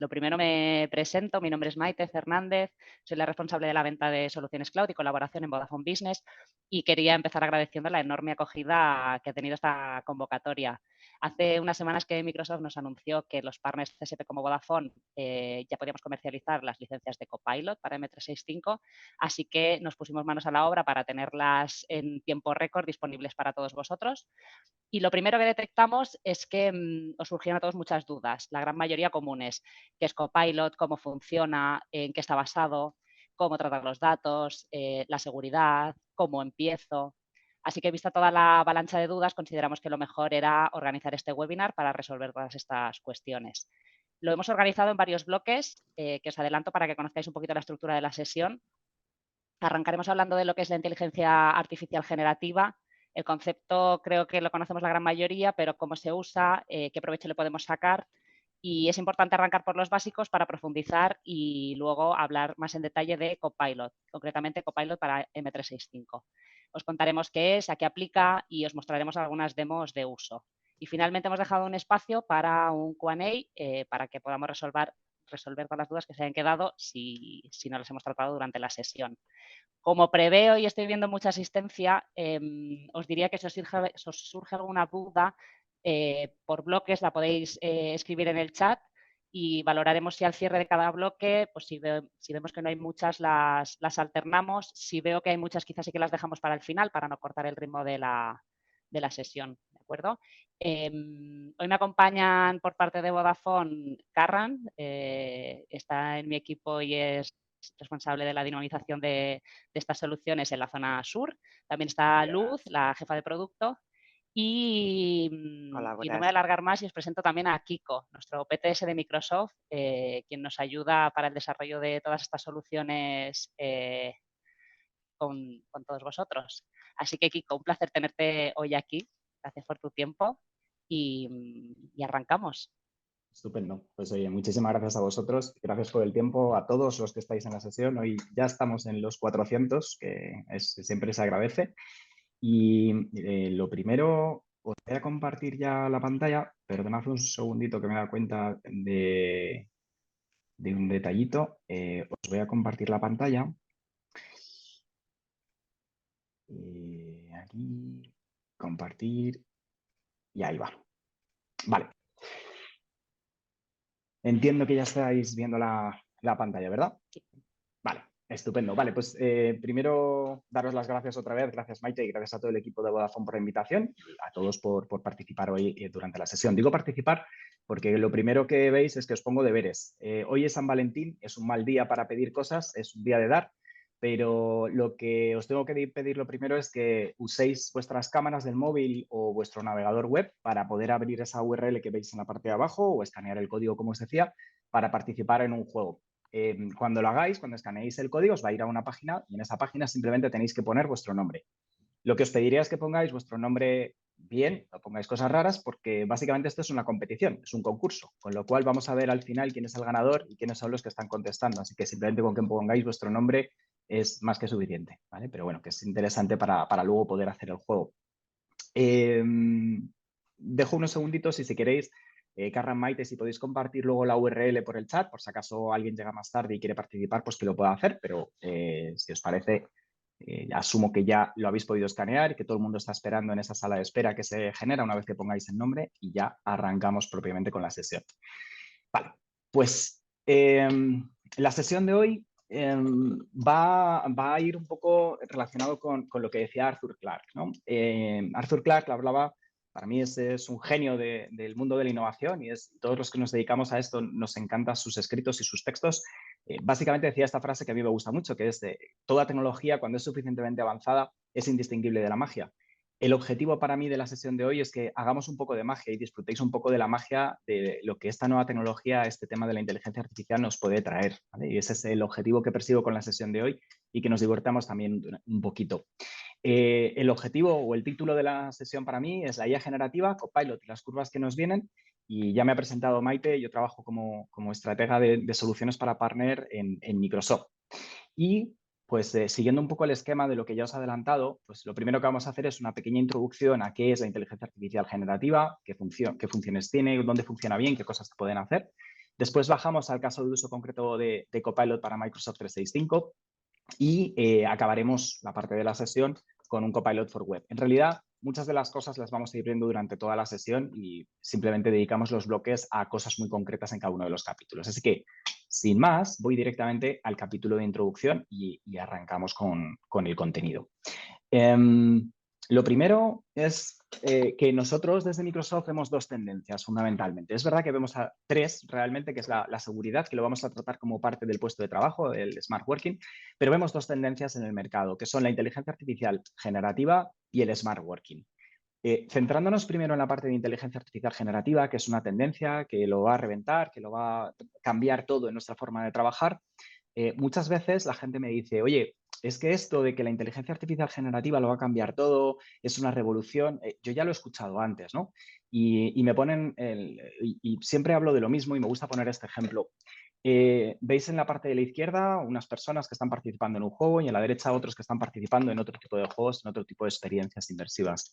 Lo primero me presento, mi nombre es Maite Fernández, soy la responsable de la venta de soluciones cloud y colaboración en Vodafone Business y quería empezar agradeciendo la enorme acogida que ha tenido esta convocatoria. Hace unas semanas que Microsoft nos anunció que los partners CSP como Vodafone ya podíamos comercializar las licencias de Copilot para M365, así que nos pusimos manos a la obra para tenerlas en tiempo récord disponibles para todos vosotros. Y lo primero que detectamos es que os surgieron a todos muchas dudas, la gran mayoría comunes. ¿Qué es Copilot? ¿Cómo funciona? ¿En qué está basado? ¿Cómo tratar los datos? ¿La seguridad? ¿Cómo empiezo? Así que, vista toda la avalancha de dudas, consideramos que lo mejor era organizar este webinar para resolver todas estas cuestiones. Lo hemos organizado en varios bloques, que os adelanto para que conozcáis un poquito la estructura de la sesión. Arrancaremos hablando de lo que es la inteligencia artificial generativa. El concepto creo que lo conocemos la gran mayoría, pero cómo se usa, qué provecho le podemos sacar. Y es importante arrancar por los básicos para profundizar y luego hablar más en detalle de Copilot, concretamente Copilot para M365. Os contaremos qué es, a qué aplica y os mostraremos algunas demos de uso. Y finalmente hemos dejado un espacio para un Q&A para que podamos resolver todas las dudas que se hayan quedado si no las hemos tratado durante la sesión. Como preveo y estoy viendo mucha asistencia, os diría que si os surge alguna duda por bloques, la podéis escribir en el chat y valoraremos si al cierre de cada bloque, pues si vemos que no hay muchas, las alternamos. Si veo que hay muchas, quizás sí que las dejamos para el final, para no cortar el ritmo de la sesión, ¿de acuerdo? Hoy me acompañan por parte de Vodafone Carran, está en mi equipo y es responsable de la dinamización de estas soluciones en la zona sur. También está Luz, la jefa de producto. Y Hola, no me voy a buenas. alargar más y os presento también a Kiko, nuestro PTS de Microsoft, quien nos ayuda para el desarrollo de todas estas soluciones con todos vosotros. Así que, Kiko, un placer tenerte hoy aquí. Gracias por tu tiempo y arrancamos. Estupendo. Pues oye, muchísimas gracias a vosotros. Gracias por el tiempo a todos los que estáis en la sesión. Hoy ya estamos en los 400, que siempre se agradece. Y lo primero, os voy a compartir ya la pantalla. Perdonad un segundito que me he dado cuenta de un detallito. Os voy a compartir la pantalla. Aquí, compartir. Y ahí va. Vale. Entiendo que ya estáis viendo la pantalla, ¿verdad? Sí. Vale, estupendo. Vale, pues primero daros las gracias otra vez. Gracias, Maite, y gracias a todo el equipo de Vodafone por la invitación y a todos por participar hoy durante la sesión. Digo participar porque lo primero que veis es que os pongo deberes. Hoy es San Valentín, es un mal día para pedir cosas, es un día de dar, pero lo que os tengo que pedir lo primero es que uséis vuestras cámaras del móvil o vuestro navegador web para poder abrir esa URL que veis en la parte de abajo o escanear el código, como os decía, para participar en un juego. Cuando lo hagáis, cuando escaneéis el código, os va a ir a una página y en esa página simplemente tenéis que poner vuestro nombre. Lo que os pediría es que pongáis vuestro nombre bien, no pongáis cosas raras, porque básicamente esto es una competición, es un concurso, con lo cual vamos a ver al final quién es el ganador y quiénes son los que están contestando. Así que simplemente con que pongáis vuestro nombre es más que suficiente, ¿vale? Pero bueno, que es interesante para luego poder hacer el juego. Dejo unos segunditos y si queréis, Carran, Maite, si podéis compartir luego la URL por el chat, por si acaso alguien llega más tarde y quiere participar, pues que lo pueda hacer, pero si os parece, asumo que ya lo habéis podido escanear y que todo el mundo está esperando en esa sala de espera que se genera una vez que pongáis el nombre y ya arrancamos propiamente con la sesión. Vale, pues la sesión de hoy va a ir un poco relacionado con lo que decía Arthur Clarke, ¿no? Arthur Clarke hablaba, para mí es un genio del mundo de la innovación y todos los que nos dedicamos a esto nos encantan sus escritos y sus textos. Básicamente decía esta frase que a mí me gusta mucho, que es de toda tecnología cuando es suficientemente avanzada es indistinguible de la magia. El objetivo para mí de la sesión de hoy es que hagamos un poco de magia y disfrutéis un poco de la magia de lo que esta nueva tecnología, este tema de la inteligencia artificial nos puede traer, ¿vale? Y ese es el objetivo que persigo con la sesión de hoy y que nos divertamos también un poquito. El objetivo o el título de la sesión para mí es la IA generativa, Copilot y las curvas que nos vienen. Y ya me ha presentado Maite, yo trabajo como estratega de soluciones para partner en Microsoft. Y pues siguiendo un poco el esquema de lo que ya os he adelantado, pues lo primero que vamos a hacer es una pequeña introducción a qué es la inteligencia artificial generativa, qué funciones tiene, dónde funciona bien, qué cosas se pueden hacer. Después bajamos al caso de uso concreto de Copilot para Microsoft 365 y acabaremos la parte de la sesión con un Copilot for Web. En realidad, muchas de las cosas las vamos a ir viendo durante toda la sesión y simplemente dedicamos los bloques a cosas muy concretas en cada uno de los capítulos. Así que, sin más, voy directamente al capítulo de introducción y arrancamos con el contenido. Lo primero es que nosotros desde Microsoft vemos dos tendencias fundamentalmente. Es verdad que vemos a tres realmente, que es la seguridad, que lo vamos a tratar como parte del puesto de trabajo, el smart working, pero vemos dos tendencias en el mercado, que son la inteligencia artificial generativa y el smart working. Centrándonos primero en la parte de inteligencia artificial generativa, que es una tendencia que lo va a reventar, que lo va a cambiar todo en nuestra forma de trabajar, muchas veces la gente me dice, oye, es que esto de que la inteligencia artificial generativa lo va a cambiar todo, es una revolución, yo ya lo he escuchado antes, ¿no? Y me ponen, y siempre hablo de lo mismo y me gusta poner este ejemplo. Veis en la parte de la izquierda unas personas que están participando en un juego y en la derecha otros que están participando en otro tipo de juegos, en otro tipo de experiencias inmersivas.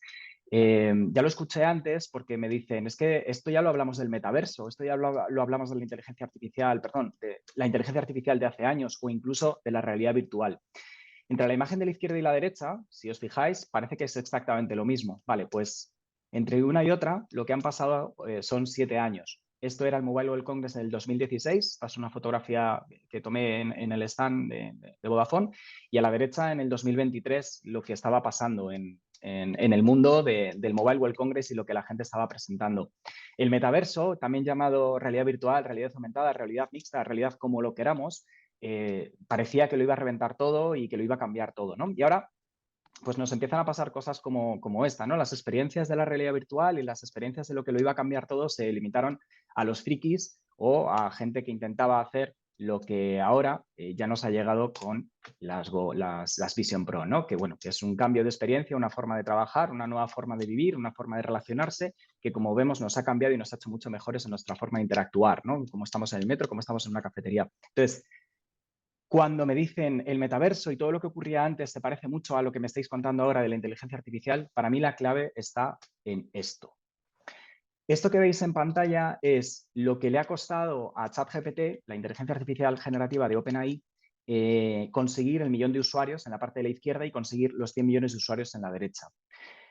Ya lo escuché antes porque me dicen, es que esto ya lo hablamos del metaverso, esto ya lo hablamos de la inteligencia artificial, perdón, de la inteligencia artificial de hace años o incluso de la realidad virtual. Entre la imagen de la izquierda y la derecha, si os fijáis, parece que es exactamente lo mismo. Vale, pues entre una y otra lo que han pasado son 7 años. Esto era el Mobile World Congress en el 2016, esta es una fotografía que tomé en el stand de Vodafone, y a la derecha en el 2023 lo que estaba pasando en el mundo del Mobile World Congress y lo que la gente estaba presentando. El metaverso, también llamado realidad virtual, realidad aumentada, realidad mixta, realidad como lo queramos, parecía que lo iba a reventar todo y que lo iba a cambiar todo, ¿no? Y ahora pues nos empiezan a pasar cosas como esta, ¿no? Las experiencias de la realidad virtual y las experiencias de lo que lo iba a cambiar todo se limitaron a los frikis o a gente que intentaba hacer lo que ahora ya nos ha llegado con las Vision Pro, ¿no? Que bueno, que es un cambio de experiencia, una forma de trabajar, una nueva forma de vivir, una forma de relacionarse, que como vemos nos ha cambiado y nos ha hecho mucho mejores en nuestra forma de interactuar, ¿no? Como estamos en el metro, como estamos en una cafetería. Entonces, cuando me dicen el metaverso y todo lo que ocurría antes se parece mucho a lo que me estáis contando ahora de la inteligencia artificial, para mí la clave está en esto. Esto que veis en pantalla es lo que le ha costado a ChatGPT, la inteligencia artificial generativa de OpenAI, conseguir el 1.000.000 de usuarios en la parte de la izquierda y conseguir los 100 millones de usuarios en la derecha.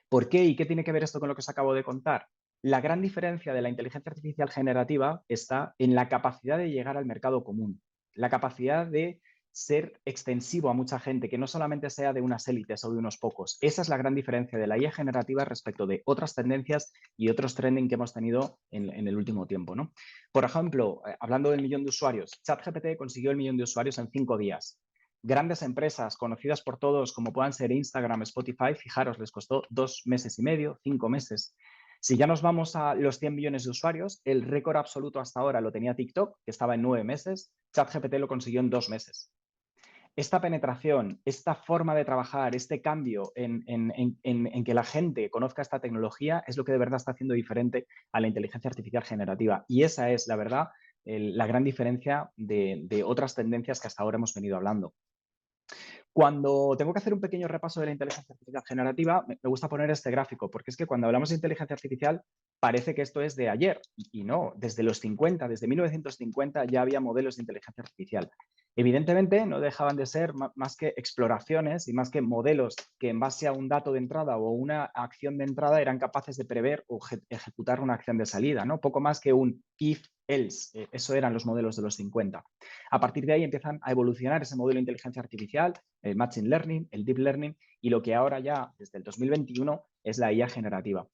¿Por qué y qué tiene que ver esto con lo que os acabo de contar? La gran diferencia de la inteligencia artificial generativa está en la capacidad de llegar al mercado común, la capacidad de ser extensivo a mucha gente, que no solamente sea de unas élites o de unos pocos. Esa es la gran diferencia de la IA generativa respecto de otras tendencias y otros trending que hemos tenido en el último tiempo, ¿no? Por ejemplo, hablando del 1.000.000 de usuarios, ChatGPT consiguió el 1.000.000 de usuarios en 5 días. Grandes empresas conocidas por todos, como puedan ser Instagram, Spotify, fijaros, les costó 2 meses y medio, 5 meses. Si ya nos vamos a los 100 millones de usuarios, el récord absoluto hasta ahora lo tenía TikTok, que estaba en 9 meses, ChatGPT lo consiguió en 2 meses. Esta penetración, esta forma de trabajar, este cambio en que la gente conozca esta tecnología es lo que de verdad está haciendo diferente a la inteligencia artificial generativa. Y esa es, la verdad, la gran diferencia de otras tendencias que hasta ahora hemos venido hablando. Cuando tengo que hacer un pequeño repaso de la inteligencia artificial generativa, me gusta poner este gráfico, porque es que cuando hablamos de inteligencia artificial parece que esto es de ayer, y no, desde los 50, desde 1950 ya había modelos de inteligencia artificial. Evidentemente no dejaban de ser más que exploraciones y más que modelos que en base a un dato de entrada o una acción de entrada eran capaces de prever o ejecutar una acción de salida, ¿no? Poco más que un if, else, eso eran los modelos de los 50. A partir de ahí empiezan a evolucionar ese modelo de inteligencia artificial, el Machine Learning, el Deep Learning y lo que ahora ya desde el 2021 es la IA generativa.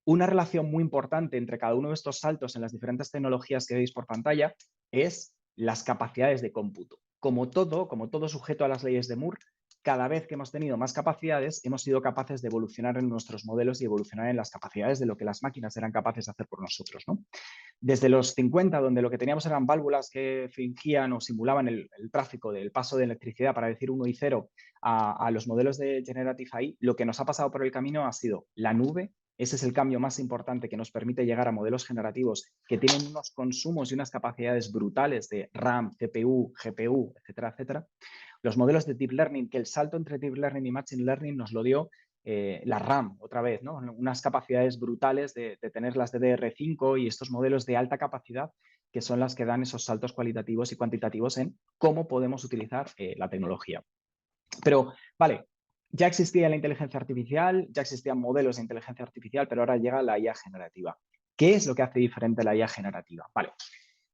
Una relación muy importante entre cada uno de estos saltos en las diferentes tecnologías que veis por pantalla es las capacidades de cómputo. Como todo sujeto a las leyes de Moore, cada vez que hemos tenido más capacidades, hemos sido capaces de evolucionar en nuestros modelos y evolucionar en las capacidades de lo que las máquinas eran capaces de hacer por nosotros, ¿no? Desde los 50, donde lo que teníamos eran válvulas que fingían o simulaban el tráfico del paso de electricidad para decir 1 y 0 a los modelos de Generative AI, lo que nos ha pasado por el camino ha sido la nube. Ese es el cambio más importante que nos permite llegar a modelos generativos que tienen unos consumos y unas capacidades brutales de RAM, CPU, GPU, etcétera, etcétera. Los modelos de Deep Learning, que el salto entre Deep Learning y Machine Learning nos lo dio la RAM, otra vez, ¿no? Unas capacidades brutales de tener las DDR5 y estos modelos de alta capacidad que son las que dan esos saltos cualitativos y cuantitativos en cómo podemos utilizar la tecnología. Pero, vale, ya existía la inteligencia artificial, ya existían modelos de inteligencia artificial, pero ahora llega la IA generativa. ¿Qué es lo que hace diferente la IA generativa? Vale,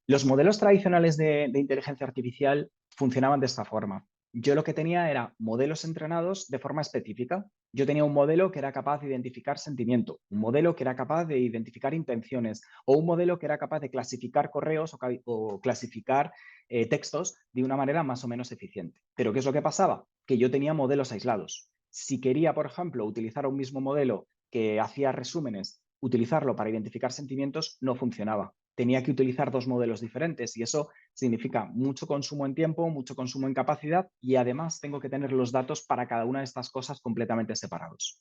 los modelos tradicionales de inteligencia artificial funcionaban de esta forma. Yo lo que tenía era modelos entrenados de forma específica. Yo tenía un modelo que era capaz de identificar sentimiento, un modelo que era capaz de identificar intenciones o un modelo que era capaz de clasificar correos o clasificar textos de una manera más o menos eficiente. Pero ¿qué es lo que pasaba? Que yo tenía modelos aislados. Si quería, por ejemplo, utilizar un mismo modelo que hacía resúmenes, utilizarlo para identificar sentimientos, no funcionaba. Tenía que utilizar dos modelos diferentes y eso significa mucho consumo en tiempo, mucho consumo en capacidad y además tengo que tener los datos para cada una de estas cosas completamente separados.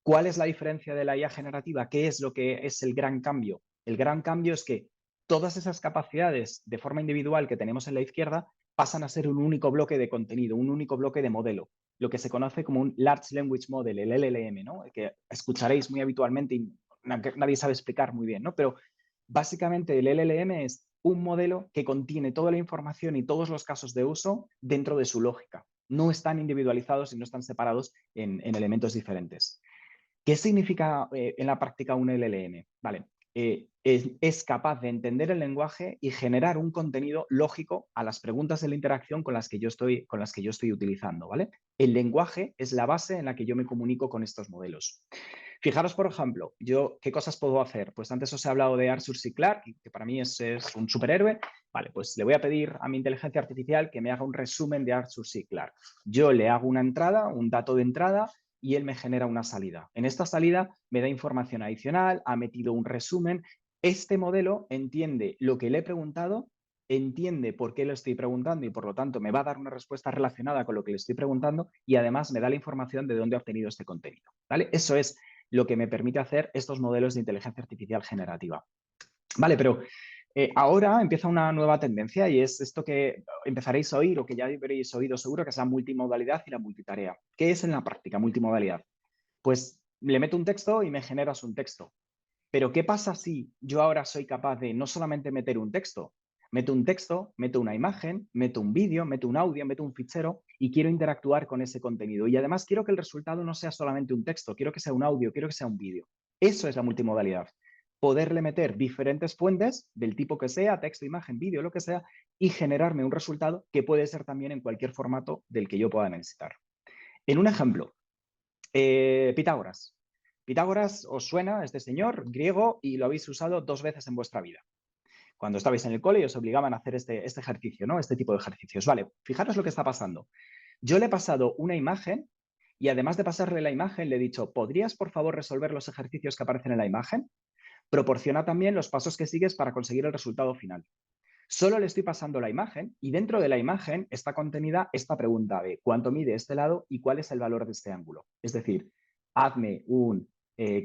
¿Cuál es la diferencia de la IA generativa? ¿Qué es lo que es el gran cambio? El gran cambio es que todas esas capacidades de forma individual que tenemos en la izquierda pasan a ser un único bloque de contenido, un único bloque de modelo, lo que se conoce como un Large Language Model, el LLM, ¿no? Que escucharéis muy habitualmente y nadie sabe explicar muy bien, ¿no? Pero básicamente el LLM es un modelo que contiene toda la información y todos los casos de uso dentro de su lógica. No están individualizados y no están separados en elementos diferentes. ¿Qué significa en la práctica un LLM? Vale, es capaz de entender el lenguaje y generar un contenido lógico a las preguntas de la interacción con las que yo estoy utilizando, ¿vale? El lenguaje es la base en la que yo me comunico con estos modelos. Fijaros, por ejemplo, yo, ¿qué cosas puedo hacer? Pues antes os he hablado de Arthur C. Clarke, que para mí es un superhéroe. Vale, pues le voy a pedir a mi inteligencia artificial que me haga un resumen de Arthur C. Clarke. Yo le hago una entrada, un dato de entrada, y él me genera una salida. En esta salida me da información adicional, ha metido un resumen. Este modelo entiende lo que le he preguntado, entiende por qué lo estoy preguntando y por lo tanto me va a dar una respuesta relacionada con lo que le estoy preguntando y además me da la información de dónde ha obtenido este contenido. ¿Vale? Eso es lo que me permite hacer estos modelos de inteligencia artificial generativa. Vale, pero ahora empieza una nueva tendencia y es esto que empezaréis a oír o que ya habréis oído seguro, que es la multimodalidad y la multitarea. ¿Qué es en la práctica multimodalidad? Pues le meto un texto y me generas un texto. Pero ¿qué pasa si yo ahora soy capaz de no solamente meter un texto, meto un texto, meto una imagen, meto un vídeo, meto un audio, meto un fichero y quiero interactuar con ese contenido? Y además quiero que el resultado no sea solamente un texto, quiero que sea un audio, quiero que sea un vídeo. Eso es la multimodalidad. Poderle meter diferentes fuentes del tipo que sea, texto, imagen, vídeo, lo que sea, y generarme un resultado que puede ser también en cualquier formato del que yo pueda necesitar. En un ejemplo, Pitágoras. Pitágoras os suena, este señor griego, y lo habéis usado 2 veces en vuestra vida. Cuando estabais en el cole y os obligaban a hacer este ejercicio, ¿no? Este tipo de ejercicios. Vale, fijaros lo que está pasando. Yo le he pasado una imagen y además de pasarle la imagen le he dicho, ¿podrías por favor resolver los ejercicios que aparecen en la imagen? Proporciona también los pasos que sigues para conseguir el resultado final. Solo le estoy pasando la imagen y dentro de la imagen está contenida esta pregunta de cuánto mide este lado y cuál es el valor de este ángulo. Es decir, hazme un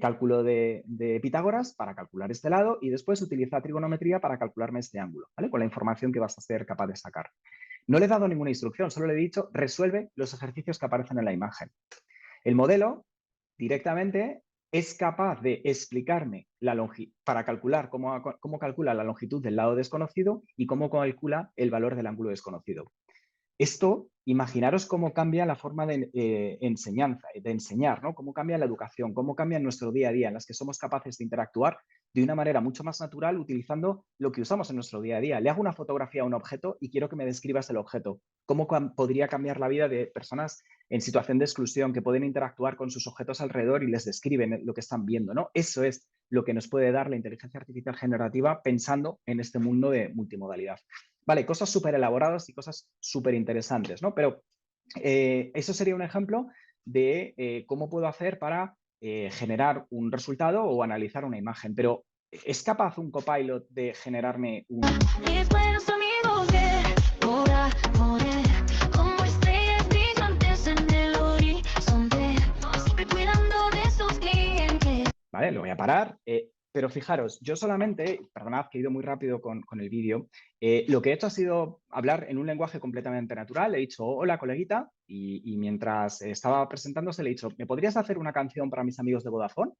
cálculo de Pitágoras para calcular este lado y después utiliza trigonometría para calcularme este ángulo, ¿vale? Con la información que vas a ser capaz de sacar. No le he dado ninguna instrucción, solo le he dicho resuelve los ejercicios que aparecen en la imagen. El modelo directamente es capaz de explicarme para calcular cómo calcula la longitud del lado desconocido y cómo calcula el valor del ángulo desconocido. Esto, imaginaros cómo cambia la forma de enseñanza, de enseñar, ¿no? Cómo cambia la educación, cómo cambia nuestro día a día, en las que somos capaces de interactuar de una manera mucho más natural utilizando lo que usamos en nuestro día a día. Le hago una fotografía a un objeto y quiero que me describas el objeto. ¿Cómo podría cambiar la vida de personas en situación de exclusión que pueden interactuar con sus objetos alrededor y les describen lo que están viendo, ¿no? Eso es lo que nos puede dar la inteligencia artificial generativa pensando en este mundo de multimodalidad. Vale, cosas súper elaboradas y cosas súper interesantes, ¿no? Pero eso sería un ejemplo de cómo puedo hacer para generar un resultado o analizar una imagen. Pero ¿es capaz un copilot de generarme un... Mis buenos amigos de hora, como estrellas brillantes en el horizonte, siempre cuidando de sus clientes? Vale, lo voy a parar. Pero fijaros, yo solamente, perdonad que he ido muy rápido con el vídeo, lo que he hecho ha sido hablar en un lenguaje completamente natural. He dicho, hola, coleguita, y mientras estaba presentándose le he dicho, ¿me podrías hacer una canción para mis amigos de Vodafone?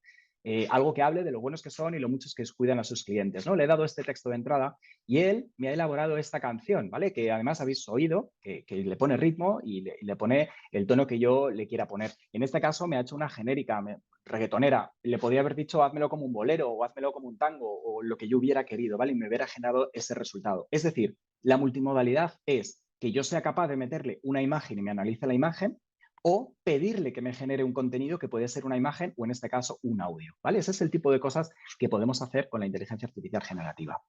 algo que hable de lo buenos que son y lo muchos que cuidan a sus clientes, ¿no? Le he dado este texto de entrada y él me ha elaborado esta canción, ¿vale? Que además habéis oído, que le pone ritmo y le pone el tono que yo le quiera poner. En este caso me ha hecho una genérica, reggaetonera. Le podría haber dicho házmelo como un bolero o házmelo como un tango o lo que yo hubiera querido, ¿vale? Y me hubiera generado ese resultado. Es decir, la multimodalidad es que yo sea capaz de meterle una imagen y me analice la imagen, o pedirle que me genere un contenido que puede ser una imagen o en este caso un audio, ¿vale? Ese es el tipo de cosas que podemos hacer con la inteligencia artificial generativa.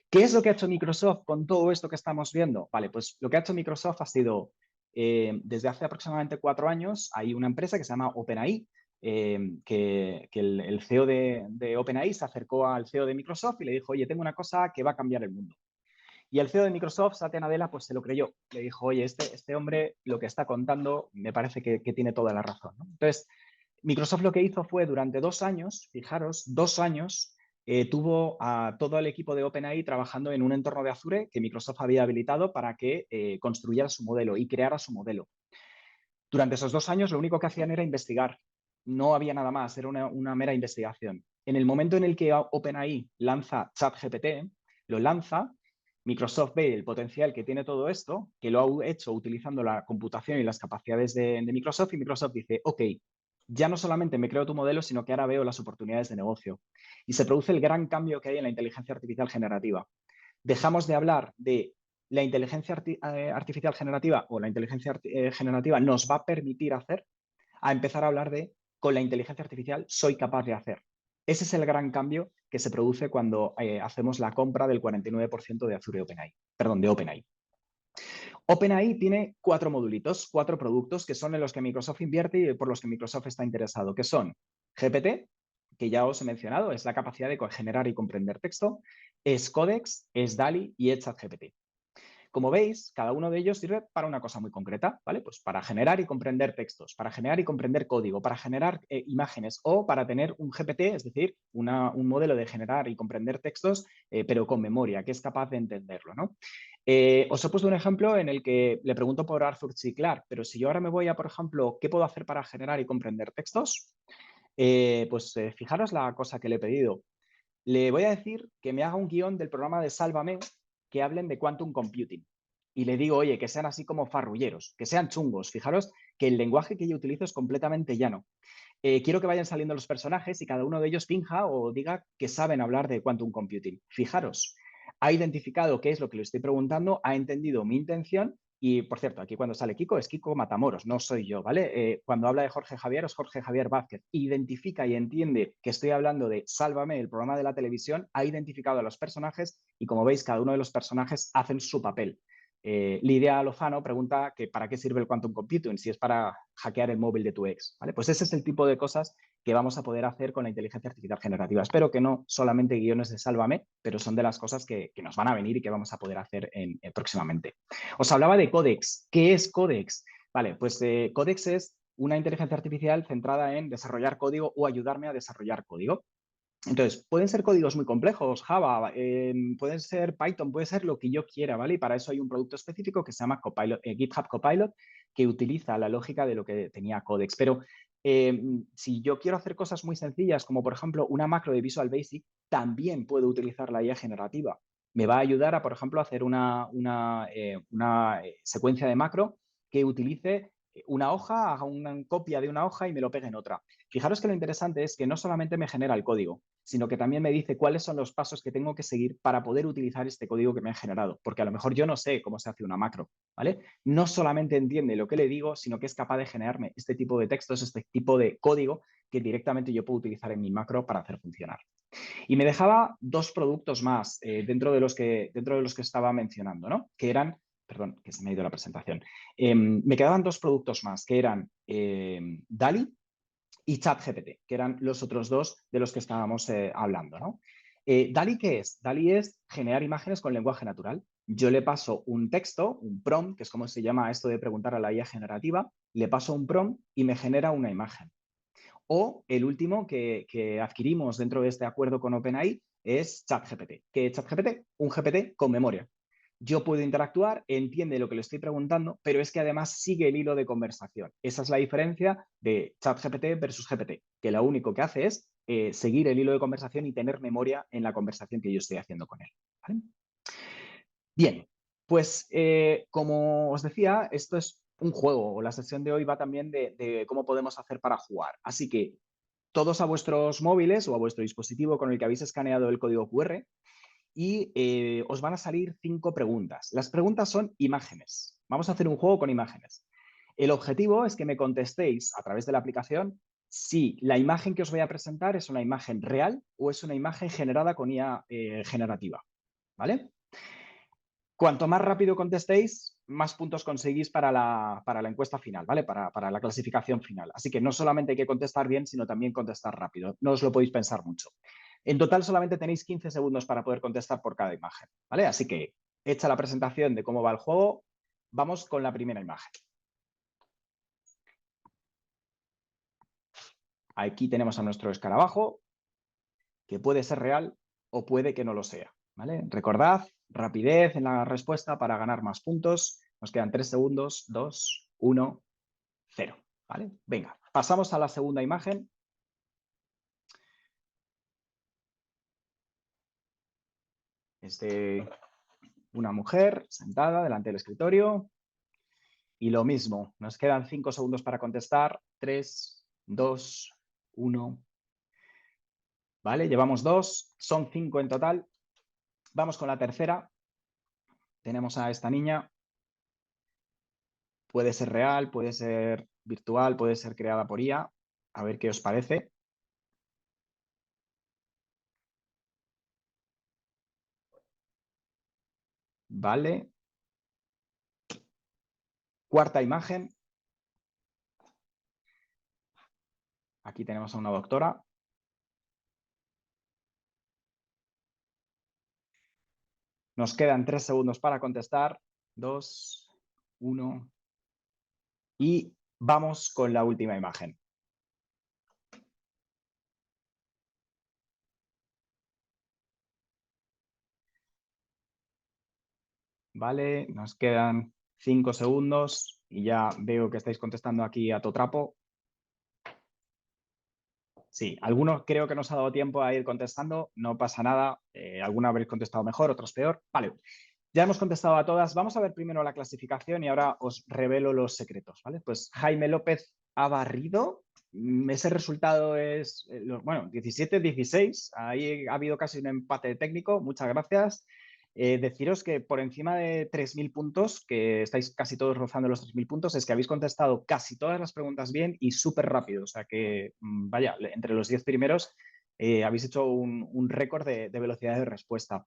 ¿Qué es lo que ha hecho Microsoft con todo esto que estamos viendo? Vale, pues lo que ha hecho Microsoft ha sido, desde hace aproximadamente 4 años, hay una empresa que se llama OpenAI, que el CEO de OpenAI se acercó al CEO de Microsoft y le dijo, oye, tengo una cosa que va a cambiar el mundo. Y el CEO de Microsoft, Satya Nadella, pues se lo creyó. Le dijo, oye, este hombre lo que está contando me parece que tiene toda la razón, ¿no? Entonces, Microsoft lo que hizo fue durante 2 años, fijaros, 2 años, tuvo a todo el equipo de OpenAI trabajando en un entorno de Azure que Microsoft había habilitado para que construyera su modelo y creara su modelo. Durante esos 2 años lo único que hacían era investigar. No había nada más, era una mera investigación. En el momento en el que OpenAI lanza ChatGPT, lo lanza, Microsoft ve el potencial que tiene todo esto, que lo ha hecho utilizando la computación y las capacidades de Microsoft, y Microsoft dice, ok, ya no solamente me creo tu modelo, sino que ahora veo las oportunidades de negocio. Y se produce el gran cambio que hay en la inteligencia artificial generativa. Dejamos de hablar de la inteligencia artificial generativa o la inteligencia generativa nos va a permitir hacer, a empezar a hablar de con la inteligencia artificial soy capaz de hacer. Ese es el gran cambio que se produce cuando hacemos la compra del 49% de Azure OpenAI, perdón, de OpenAI. OpenAI tiene 4 modulitos, 4 productos que son en los que Microsoft invierte y por los que Microsoft está interesado, que son GPT, que ya os he mencionado, es la capacidad de generar y comprender texto, es Codex, es DALL-E y es ChatGPT. Como veis, cada uno de ellos sirve para una cosa muy concreta, ¿vale? Pues para generar y comprender textos, para generar y comprender código, para generar imágenes o para tener un GPT, es decir, un modelo de generar y comprender textos, pero con memoria, que es capaz de entenderlo, ¿no? Os he puesto un ejemplo en el que le pregunto por Arthur C. Clarke, pero si yo ahora me voy a, por ejemplo, ¿qué puedo hacer para generar y comprender textos? Fijaros la cosa que le he pedido. Le voy a decir que me haga un guión del programa de Sálvame que hablen de quantum computing. Y le digo, oye, que sean así como farrulleros, que sean chungos. Fijaros que el lenguaje que yo utilizo es completamente llano. Quiero que vayan saliendo los personajes y cada uno de ellos finja o diga que saben hablar de quantum computing. Fijaros, ha identificado qué es lo que le estoy preguntando, ha entendido mi intención y, por cierto, aquí cuando sale Kiko es Kiko Matamoros, no soy yo, ¿vale? Cuando habla de Jorge Javier es Jorge Javier Vázquez. Identifica y entiende que estoy hablando de Sálvame, el programa de la televisión, ha identificado a los personajes y, como veis, cada uno de los personajes hacen su papel. Lidia Lozano pregunta que para qué sirve el quantum computing, si es para hackear el móvil de tu ex, ¿vale? Pues ese es el tipo de cosas que vamos a poder hacer con la inteligencia artificial generativa. Espero que no solamente guiones de Sálvame, pero son de las cosas que nos van a venir y que vamos a poder hacer próximamente. Os hablaba de Codex. ¿Qué es Codex? Vale, pues Codex es una inteligencia artificial centrada en desarrollar código o ayudarme a desarrollar código. Entonces, pueden ser códigos muy complejos, Java, pueden ser Python, puede ser lo que yo quiera, ¿vale? Y para eso hay un producto específico que se llama Copilot, GitHub Copilot, que utiliza la lógica de lo que tenía Codex. Pero si yo quiero hacer cosas muy sencillas, como por ejemplo una macro de Visual Basic, también puedo utilizar la IA generativa. Me va a ayudar a, por ejemplo, hacer una secuencia de macro que utilice una hoja, haga una copia de una hoja y me lo pegue en otra. Fijaros que lo interesante es que no solamente me genera el código, sino que también me dice cuáles son los pasos que tengo que seguir para poder utilizar este código que me han generado, porque a lo mejor yo no sé cómo se hace una macro, ¿vale? No solamente entiende lo que le digo, sino que es capaz de generarme este tipo de textos, este tipo de código que directamente yo puedo utilizar en mi macro para hacer funcionar. Y me dejaba 2 productos más dentro de los que estaba mencionando, ¿no? Que eran, perdón, que se me ha ido la presentación. Me quedaban 2 productos más, que eran DALL-E y ChatGPT, que eran los otros 2 de los que estábamos hablando, ¿no? ¿DALL-E qué es? DALL-E es generar imágenes con lenguaje natural. Yo le paso un texto, un prompt, que es como se llama esto de preguntar a la IA generativa, le paso un prompt y me genera una imagen. O el último que adquirimos dentro de este acuerdo con OpenAI es ChatGPT. ¿Qué es ChatGPT? Un GPT con memoria. Yo puedo interactuar, entiende lo que le estoy preguntando, pero es que además sigue el hilo de conversación. Esa es la diferencia de ChatGPT versus GPT, que lo único que hace es seguir el hilo de conversación y tener memoria en la conversación que yo estoy haciendo con él. ¿Vale? Bien, pues como os decía, esto es un juego. La sesión de hoy va también de cómo podemos hacer para jugar. Así que todos a vuestros móviles o a vuestro dispositivo con el que habéis escaneado el código QR y os van a salir 5 preguntas. Las preguntas son imágenes. Vamos a hacer un juego con imágenes. El objetivo es que me contestéis a través de la aplicación si la imagen que os voy a presentar es una imagen real o es una imagen generada con IA generativa. ¿Vale? Cuanto más rápido contestéis, más puntos conseguís para la encuesta final, ¿vale? Para la clasificación final. Así que no solamente hay que contestar bien, sino también contestar rápido. No os lo podéis pensar mucho. En total solamente tenéis 15 segundos para poder contestar por cada imagen, ¿vale? Así que hecha la presentación de cómo va el juego, vamos con la primera imagen. Aquí tenemos a nuestro escarabajo, que puede ser real o puede que no lo sea, ¿vale? Recordad, rapidez en la respuesta para ganar más puntos. Nos quedan 3 segundos, 2, 1, 0, ¿vale? Venga, pasamos a la segunda imagen. Es de una mujer sentada delante del escritorio. Y lo mismo, nos quedan 5 segundos para contestar. 3, 2, 1. ¿Vale? Llevamos 2, son 5 en total. Vamos con la tercera. Tenemos a esta niña. Puede ser real, puede ser virtual, puede ser creada por IA. A ver qué os parece. Vale. Cuarta imagen. Aquí tenemos a una doctora. Nos quedan 3 segundos para contestar. 2, 1. Y vamos con la última imagen. Vale, nos quedan 5 segundos y ya veo que estáis contestando aquí a todo trapo. Sí, algunos creo que nos ha dado tiempo a ir contestando, no pasa nada. Algunos habréis contestado mejor, otros peor. Vale, ya hemos contestado a todas. Vamos a ver primero la clasificación y ahora os revelo los secretos, ¿vale? Pues Jaime López ha barrido. Ese resultado es, bueno, 17-16. Ahí ha habido casi un empate técnico. Muchas gracias. Deciros que por encima de 3.000 puntos, que estáis casi todos rozando los 3.000 puntos, es que habéis contestado casi todas las preguntas bien y súper rápido. O sea que, vaya, entre los 10 primeros habéis hecho un récord de velocidad de respuesta.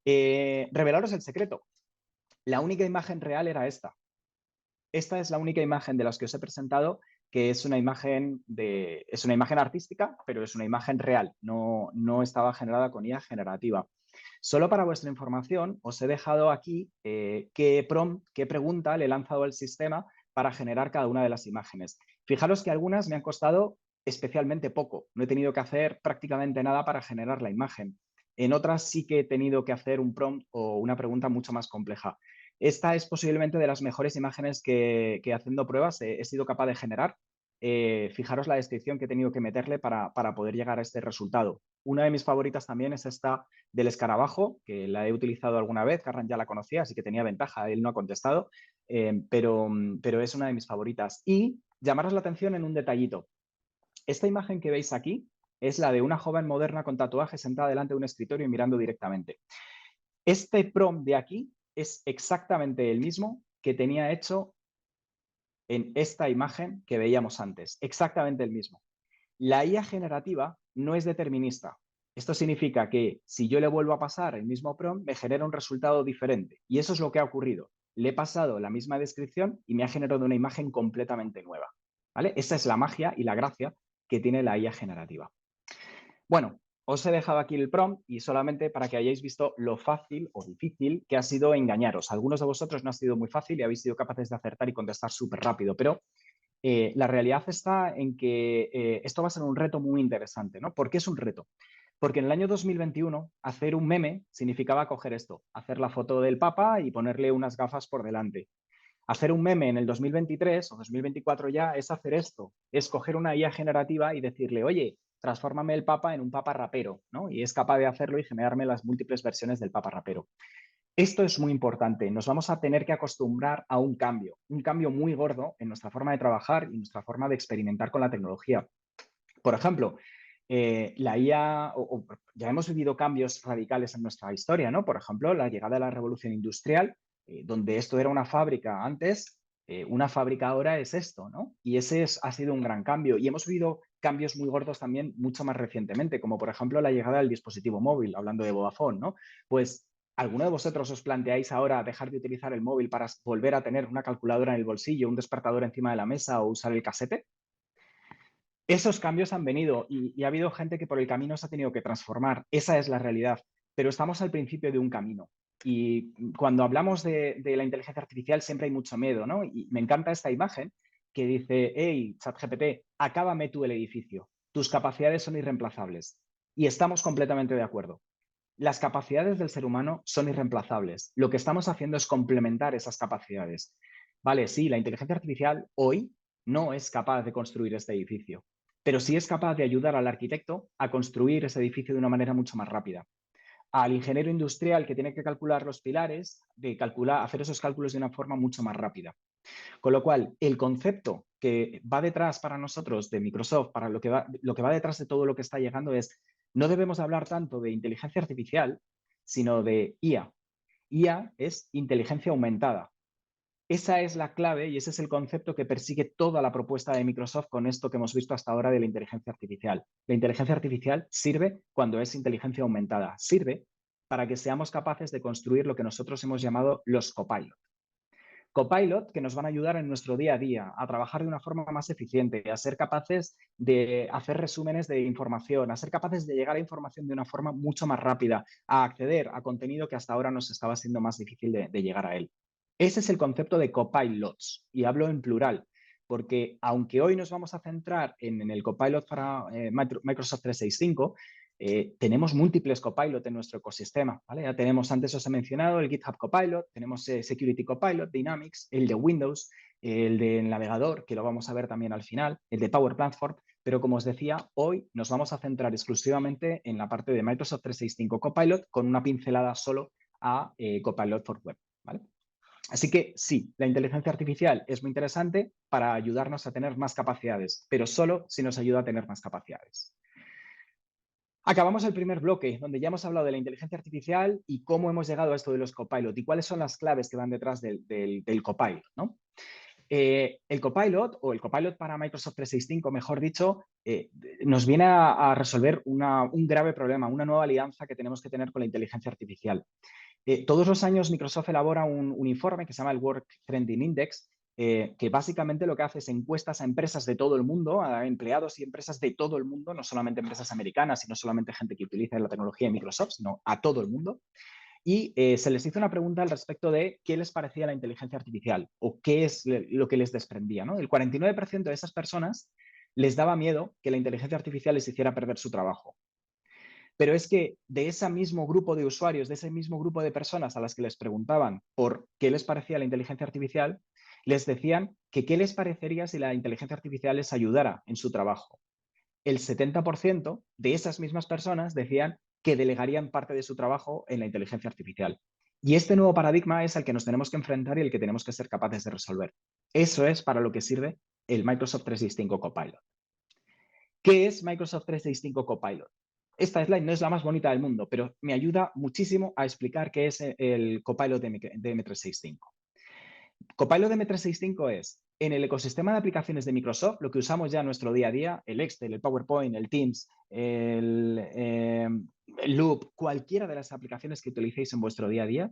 Revelaros el secreto. La única imagen real era esta. Esta es la única imagen de las que os he presentado que es una imagen artística, pero es una imagen real. No estaba generada con IA generativa. Solo para vuestra información, os he dejado aquí qué pregunta le he lanzado al sistema para generar cada una de las imágenes. Fijaros que algunas me han costado especialmente poco. No he tenido que hacer prácticamente nada para generar la imagen. En otras sí que he tenido que hacer un prompt o una pregunta mucho más compleja. Esta es posiblemente de las mejores imágenes que haciendo pruebas he sido capaz de generar. Fijaros la descripción que he tenido que meterle para poder llegar a este resultado. Una de mis favoritas también es esta del escarabajo, que la he utilizado alguna vez. Garran ya la conocía, así que tenía ventaja. Él no ha contestado, pero es una de mis favoritas. Y llamaros la atención en un detallito. Esta imagen que veis aquí es la de una joven moderna con tatuajes sentada delante de un escritorio y mirando directamente. Este prompt de aquí es exactamente el mismo que tenía hecho en esta imagen que veíamos antes. Exactamente el mismo. La IA generativa no es determinista. Esto significa que si yo le vuelvo a pasar el mismo prompt, me genera un resultado diferente. Y eso es lo que ha ocurrido. Le he pasado la misma descripción y me ha generado una imagen completamente nueva. ¿Vale? Esa es la magia y la gracia que tiene la IA generativa. Bueno, os he dejado aquí el prompt y solamente para que hayáis visto lo fácil o difícil que ha sido engañaros. Algunos de vosotros no ha sido muy fácil y habéis sido capaces de acertar y contestar súper rápido, pero la realidad está en que esto va a ser un reto muy interesante, ¿no? ¿Por qué es un reto? Porque en el año 2021 hacer un meme significaba coger esto, hacer la foto del Papa y ponerle unas gafas por delante. Hacer un meme en el 2023 o 2024 ya es hacer esto, es coger una IA generativa y decirle, oye, transfórmame el Papa en un Papa rapero, ¿no? Y es capaz de hacerlo y generarme las múltiples versiones del Papa rapero. Esto es muy importante. Nos vamos a tener que acostumbrar a un cambio muy gordo en nuestra forma de trabajar y nuestra forma de experimentar con la tecnología. Por ejemplo, la IA, ya hemos vivido cambios radicales en nuestra historia, ¿no? Por ejemplo, la llegada de la revolución industrial, donde esto era una fábrica antes, una fábrica ahora es esto, ¿no? Y ha sido un gran cambio. Y hemos vivido cambios muy gordos también mucho más recientemente, como por ejemplo la llegada del dispositivo móvil, hablando de Vodafone, ¿no? Pues, ¿alguno de vosotros os planteáis ahora dejar de utilizar el móvil para volver a tener una calculadora en el bolsillo, un despertador encima de la mesa o usar el casete? Esos cambios han venido y ha habido gente que por el camino se ha tenido que transformar. Esa es la realidad. Pero estamos al principio de un camino. Y cuando hablamos de la inteligencia artificial siempre hay mucho miedo, ¿no? Y me encanta esta imagen que dice, hey, ChatGPT, acábame tú el edificio. Tus capacidades son irreemplazables. Y estamos completamente de acuerdo. Las capacidades del ser humano son irreemplazables. Lo que estamos haciendo es complementar esas capacidades. Vale, sí, la inteligencia artificial hoy no es capaz de construir este edificio, pero sí es capaz de ayudar al arquitecto a construir ese edificio de una manera mucho más rápida. Al ingeniero industrial que tiene que calcular los pilares, hacer esos cálculos de una forma mucho más rápida. Con lo cual, el concepto que va detrás para nosotros de Microsoft, para lo que va detrás de todo lo que está llegando es, no debemos hablar tanto de inteligencia artificial, sino de IA. IA es inteligencia aumentada. Esa es la clave y ese es el concepto que persigue toda la propuesta de Microsoft con esto que hemos visto hasta ahora de la inteligencia artificial. La inteligencia artificial sirve cuando es inteligencia aumentada. Sirve para que seamos capaces de construir lo que nosotros hemos llamado los copilot. Copilot que nos van a ayudar en nuestro día a día a trabajar de una forma más eficiente, a ser capaces de hacer resúmenes de información, a ser capaces de llegar a información de una forma mucho más rápida, a acceder a contenido que hasta ahora nos estaba siendo más difícil de llegar a él. Ese es el concepto de copilots y hablo en plural, porque aunque hoy nos vamos a centrar en el copilot para Microsoft 365, tenemos múltiples copilot en nuestro ecosistema, ¿vale? Ya tenemos, antes os he mencionado, el GitHub Copilot, tenemos Security Copilot, Dynamics, el de Windows, el del navegador, que lo vamos a ver también al final, el de Power Platform, pero como os decía, hoy nos vamos a centrar exclusivamente en la parte de Microsoft 365 Copilot con una pincelada solo a Copilot for Web, ¿vale? Así que sí, la inteligencia artificial es muy interesante para ayudarnos a tener más capacidades, pero solo si nos ayuda a tener más capacidades. Acabamos el primer bloque, donde ya hemos hablado de la inteligencia artificial y cómo hemos llegado a esto de los copilot y cuáles son las claves que van detrás del copilot, ¿no? El copilot, o el copilot para Microsoft 365, mejor dicho, nos viene a resolver un grave problema, una nueva alianza que tenemos que tener con la inteligencia artificial. Todos los años Microsoft elabora un informe que se llama el Work Trending Index, que básicamente lo que hace es encuestas a empresas de todo el mundo, a empleados y empresas de todo el mundo, no solamente empresas americanas y no solamente gente que utiliza la tecnología de Microsoft, sino a todo el mundo. Y se les hizo una pregunta al respecto de qué les parecía la inteligencia artificial o qué es lo que les desprendía, ¿no? El 49% de esas personas les daba miedo que la inteligencia artificial les hiciera perder su trabajo. Pero es que de ese mismo grupo de usuarios, de ese mismo grupo de personas a las que les preguntaban por qué les parecía la inteligencia artificial, les decían que qué les parecería si la inteligencia artificial les ayudara en su trabajo. El 70% de esas mismas personas decían que delegarían parte de su trabajo en la inteligencia artificial. Y este nuevo paradigma es al que nos tenemos que enfrentar y el que tenemos que ser capaces de resolver. Eso es para lo que sirve el Microsoft 365 Copilot. ¿Qué es Microsoft 365 Copilot? Esta slide no es la más bonita del mundo, pero me ayuda muchísimo a explicar qué es el Copilot de M365. Copilot de M365 es, en el ecosistema de aplicaciones de Microsoft, lo que usamos ya en nuestro día a día, el Excel, el PowerPoint, el Teams, el Loop, cualquiera de las aplicaciones que utilicéis en vuestro día a día,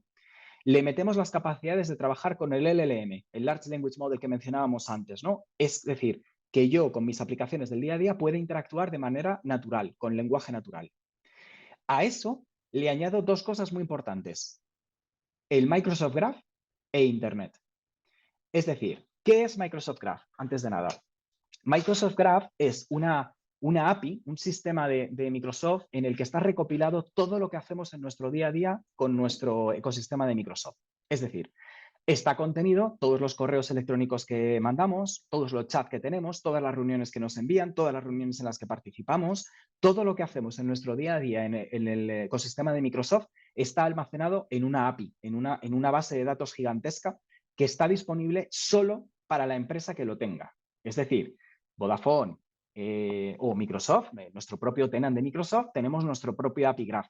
le metemos las capacidades de trabajar con el LLM, el Large Language Model que mencionábamos antes, ¿no? Es decir, que yo con mis aplicaciones del día a día pueda interactuar de manera natural, con lenguaje natural. A eso le añado dos cosas muy importantes, el Microsoft Graph e Internet. Es decir, ¿qué es Microsoft Graph? Antes de nada, Microsoft Graph es una API, un sistema de Microsoft en el que está recopilado todo lo que hacemos en nuestro día a día con nuestro ecosistema de Microsoft. Es decir, Está contenido todos los correos electrónicos que mandamos, todos los chats que tenemos, todas las reuniones que nos envían, todas las reuniones en las que participamos, todo lo que hacemos en nuestro día a día en el ecosistema de Microsoft está almacenado en una API, en una base de datos gigantesca que está disponible solo para la empresa que lo tenga. Es decir, Vodafone o Microsoft, nuestro propio tenant de Microsoft, tenemos nuestro propio API Graph.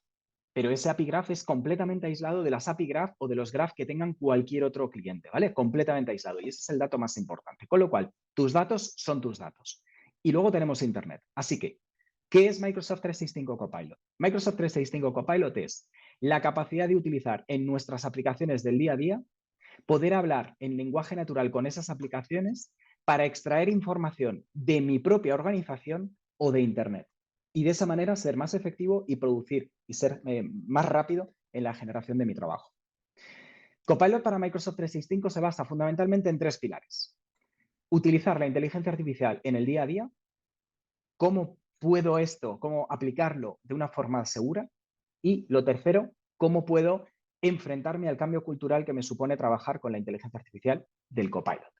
Pero ese API Graph es completamente aislado de las API Graph o de los Graph que tengan cualquier otro cliente, ¿vale? Completamente aislado. Y ese es el dato más importante. Con lo cual, tus datos son tus datos. Y luego tenemos Internet. Así que, ¿qué es Microsoft 365 Copilot? Microsoft 365 Copilot es la capacidad de utilizar en nuestras aplicaciones del día a día, poder hablar en lenguaje natural con esas aplicaciones para extraer información de mi propia organización o de Internet. Y de esa manera ser más efectivo y producir y ser más rápido en la generación de mi trabajo. Copilot para Microsoft 365 se basa fundamentalmente en 3 pilares. Utilizar la inteligencia artificial en el día a día. ¿Cómo puedo cómo aplicarlo de una forma segura? Y lo tercero, ¿cómo puedo enfrentarme al cambio cultural que me supone trabajar con la inteligencia artificial del Copilot?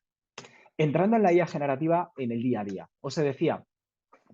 Entrando en la IA generativa en el día a día. Os decía,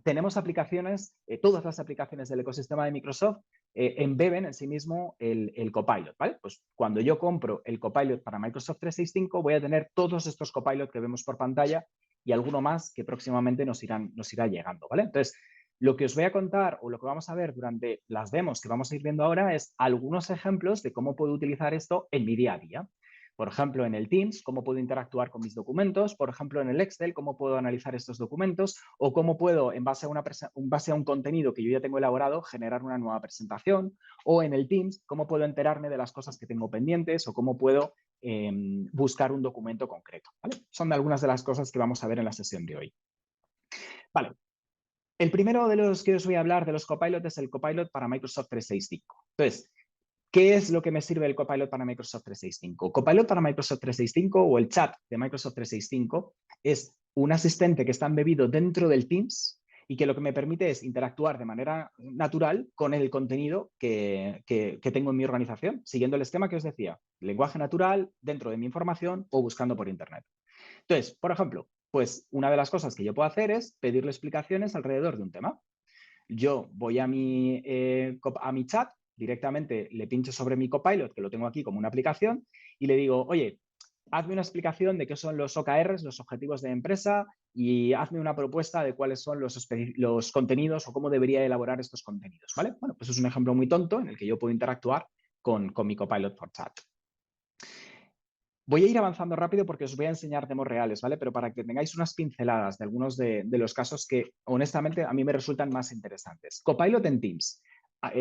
tenemos aplicaciones, todas las aplicaciones del ecosistema de Microsoft embeben en sí mismo el Copilot, ¿vale? Pues cuando yo compro el Copilot para Microsoft 365 voy a tener todos estos Copilot que vemos por pantalla y alguno más que próximamente nos irá llegando, ¿vale? Entonces, lo que os voy a contar o lo que vamos a ver durante las demos que vamos a ir viendo ahora es algunos ejemplos de cómo puedo utilizar esto en mi día a día. Por ejemplo, en el Teams, cómo puedo interactuar con mis documentos. Por ejemplo, en el Excel, cómo puedo analizar estos documentos o cómo puedo, en base a un contenido que yo ya tengo elaborado, generar una nueva presentación. O en el Teams, cómo puedo enterarme de las cosas que tengo pendientes o cómo puedo buscar un documento concreto, ¿vale? Son algunas de las cosas que vamos a ver en la sesión de hoy. Vale. El primero de los que os voy a hablar de los Copilot es el Copilot para Microsoft 365. Entonces, ¿qué es lo que me sirve el Copilot para Microsoft 365? Copilot para Microsoft 365 o el chat de Microsoft 365 es un asistente que está embebido dentro del Teams y que lo que me permite es interactuar de manera natural con el contenido que tengo en mi organización, siguiendo el esquema que os decía, lenguaje natural dentro de mi información o buscando por Internet. Entonces, por ejemplo, pues una de las cosas que yo puedo hacer es pedirle explicaciones alrededor de un tema. Yo voy a mi chat, directamente le pincho sobre mi Copilot, que lo tengo aquí como una aplicación, y le digo, oye, hazme una explicación de qué son los OKRs, los objetivos de empresa, y hazme una propuesta de cuáles son los contenidos o cómo debería elaborar estos contenidos, ¿vale? Bueno, pues es un ejemplo muy tonto en el que yo puedo interactuar con mi Copilot for Chat. Voy a ir avanzando rápido porque os voy a enseñar demos reales, ¿vale? Pero para que tengáis unas pinceladas de algunos de los casos que, honestamente, a mí me resultan más interesantes. Copilot en Teams.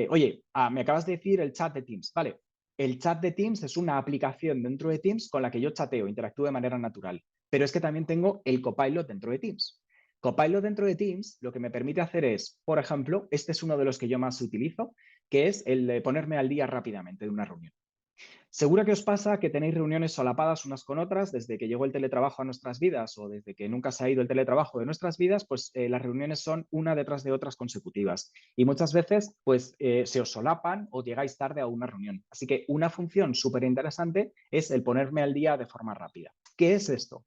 Oye, me acabas de decir el chat de Teams, ¿vale? El chat de Teams es una aplicación dentro de Teams con la que yo chateo, interactúo de manera natural. Pero es que también tengo el Copilot dentro de Teams. Copilot dentro de Teams lo que me permite hacer es, por ejemplo, este es uno de los que yo más utilizo, que es el de ponerme al día rápidamente de una reunión. Seguro que os pasa que tenéis reuniones solapadas unas con otras desde que llegó el teletrabajo a nuestras vidas o desde que nunca se ha ido el teletrabajo de nuestras vidas, pues las reuniones son una detrás de otras consecutivas y muchas veces pues se os solapan o llegáis tarde a una reunión. Así que una función súper interesante es el ponerme al día de forma rápida. ¿Qué es esto?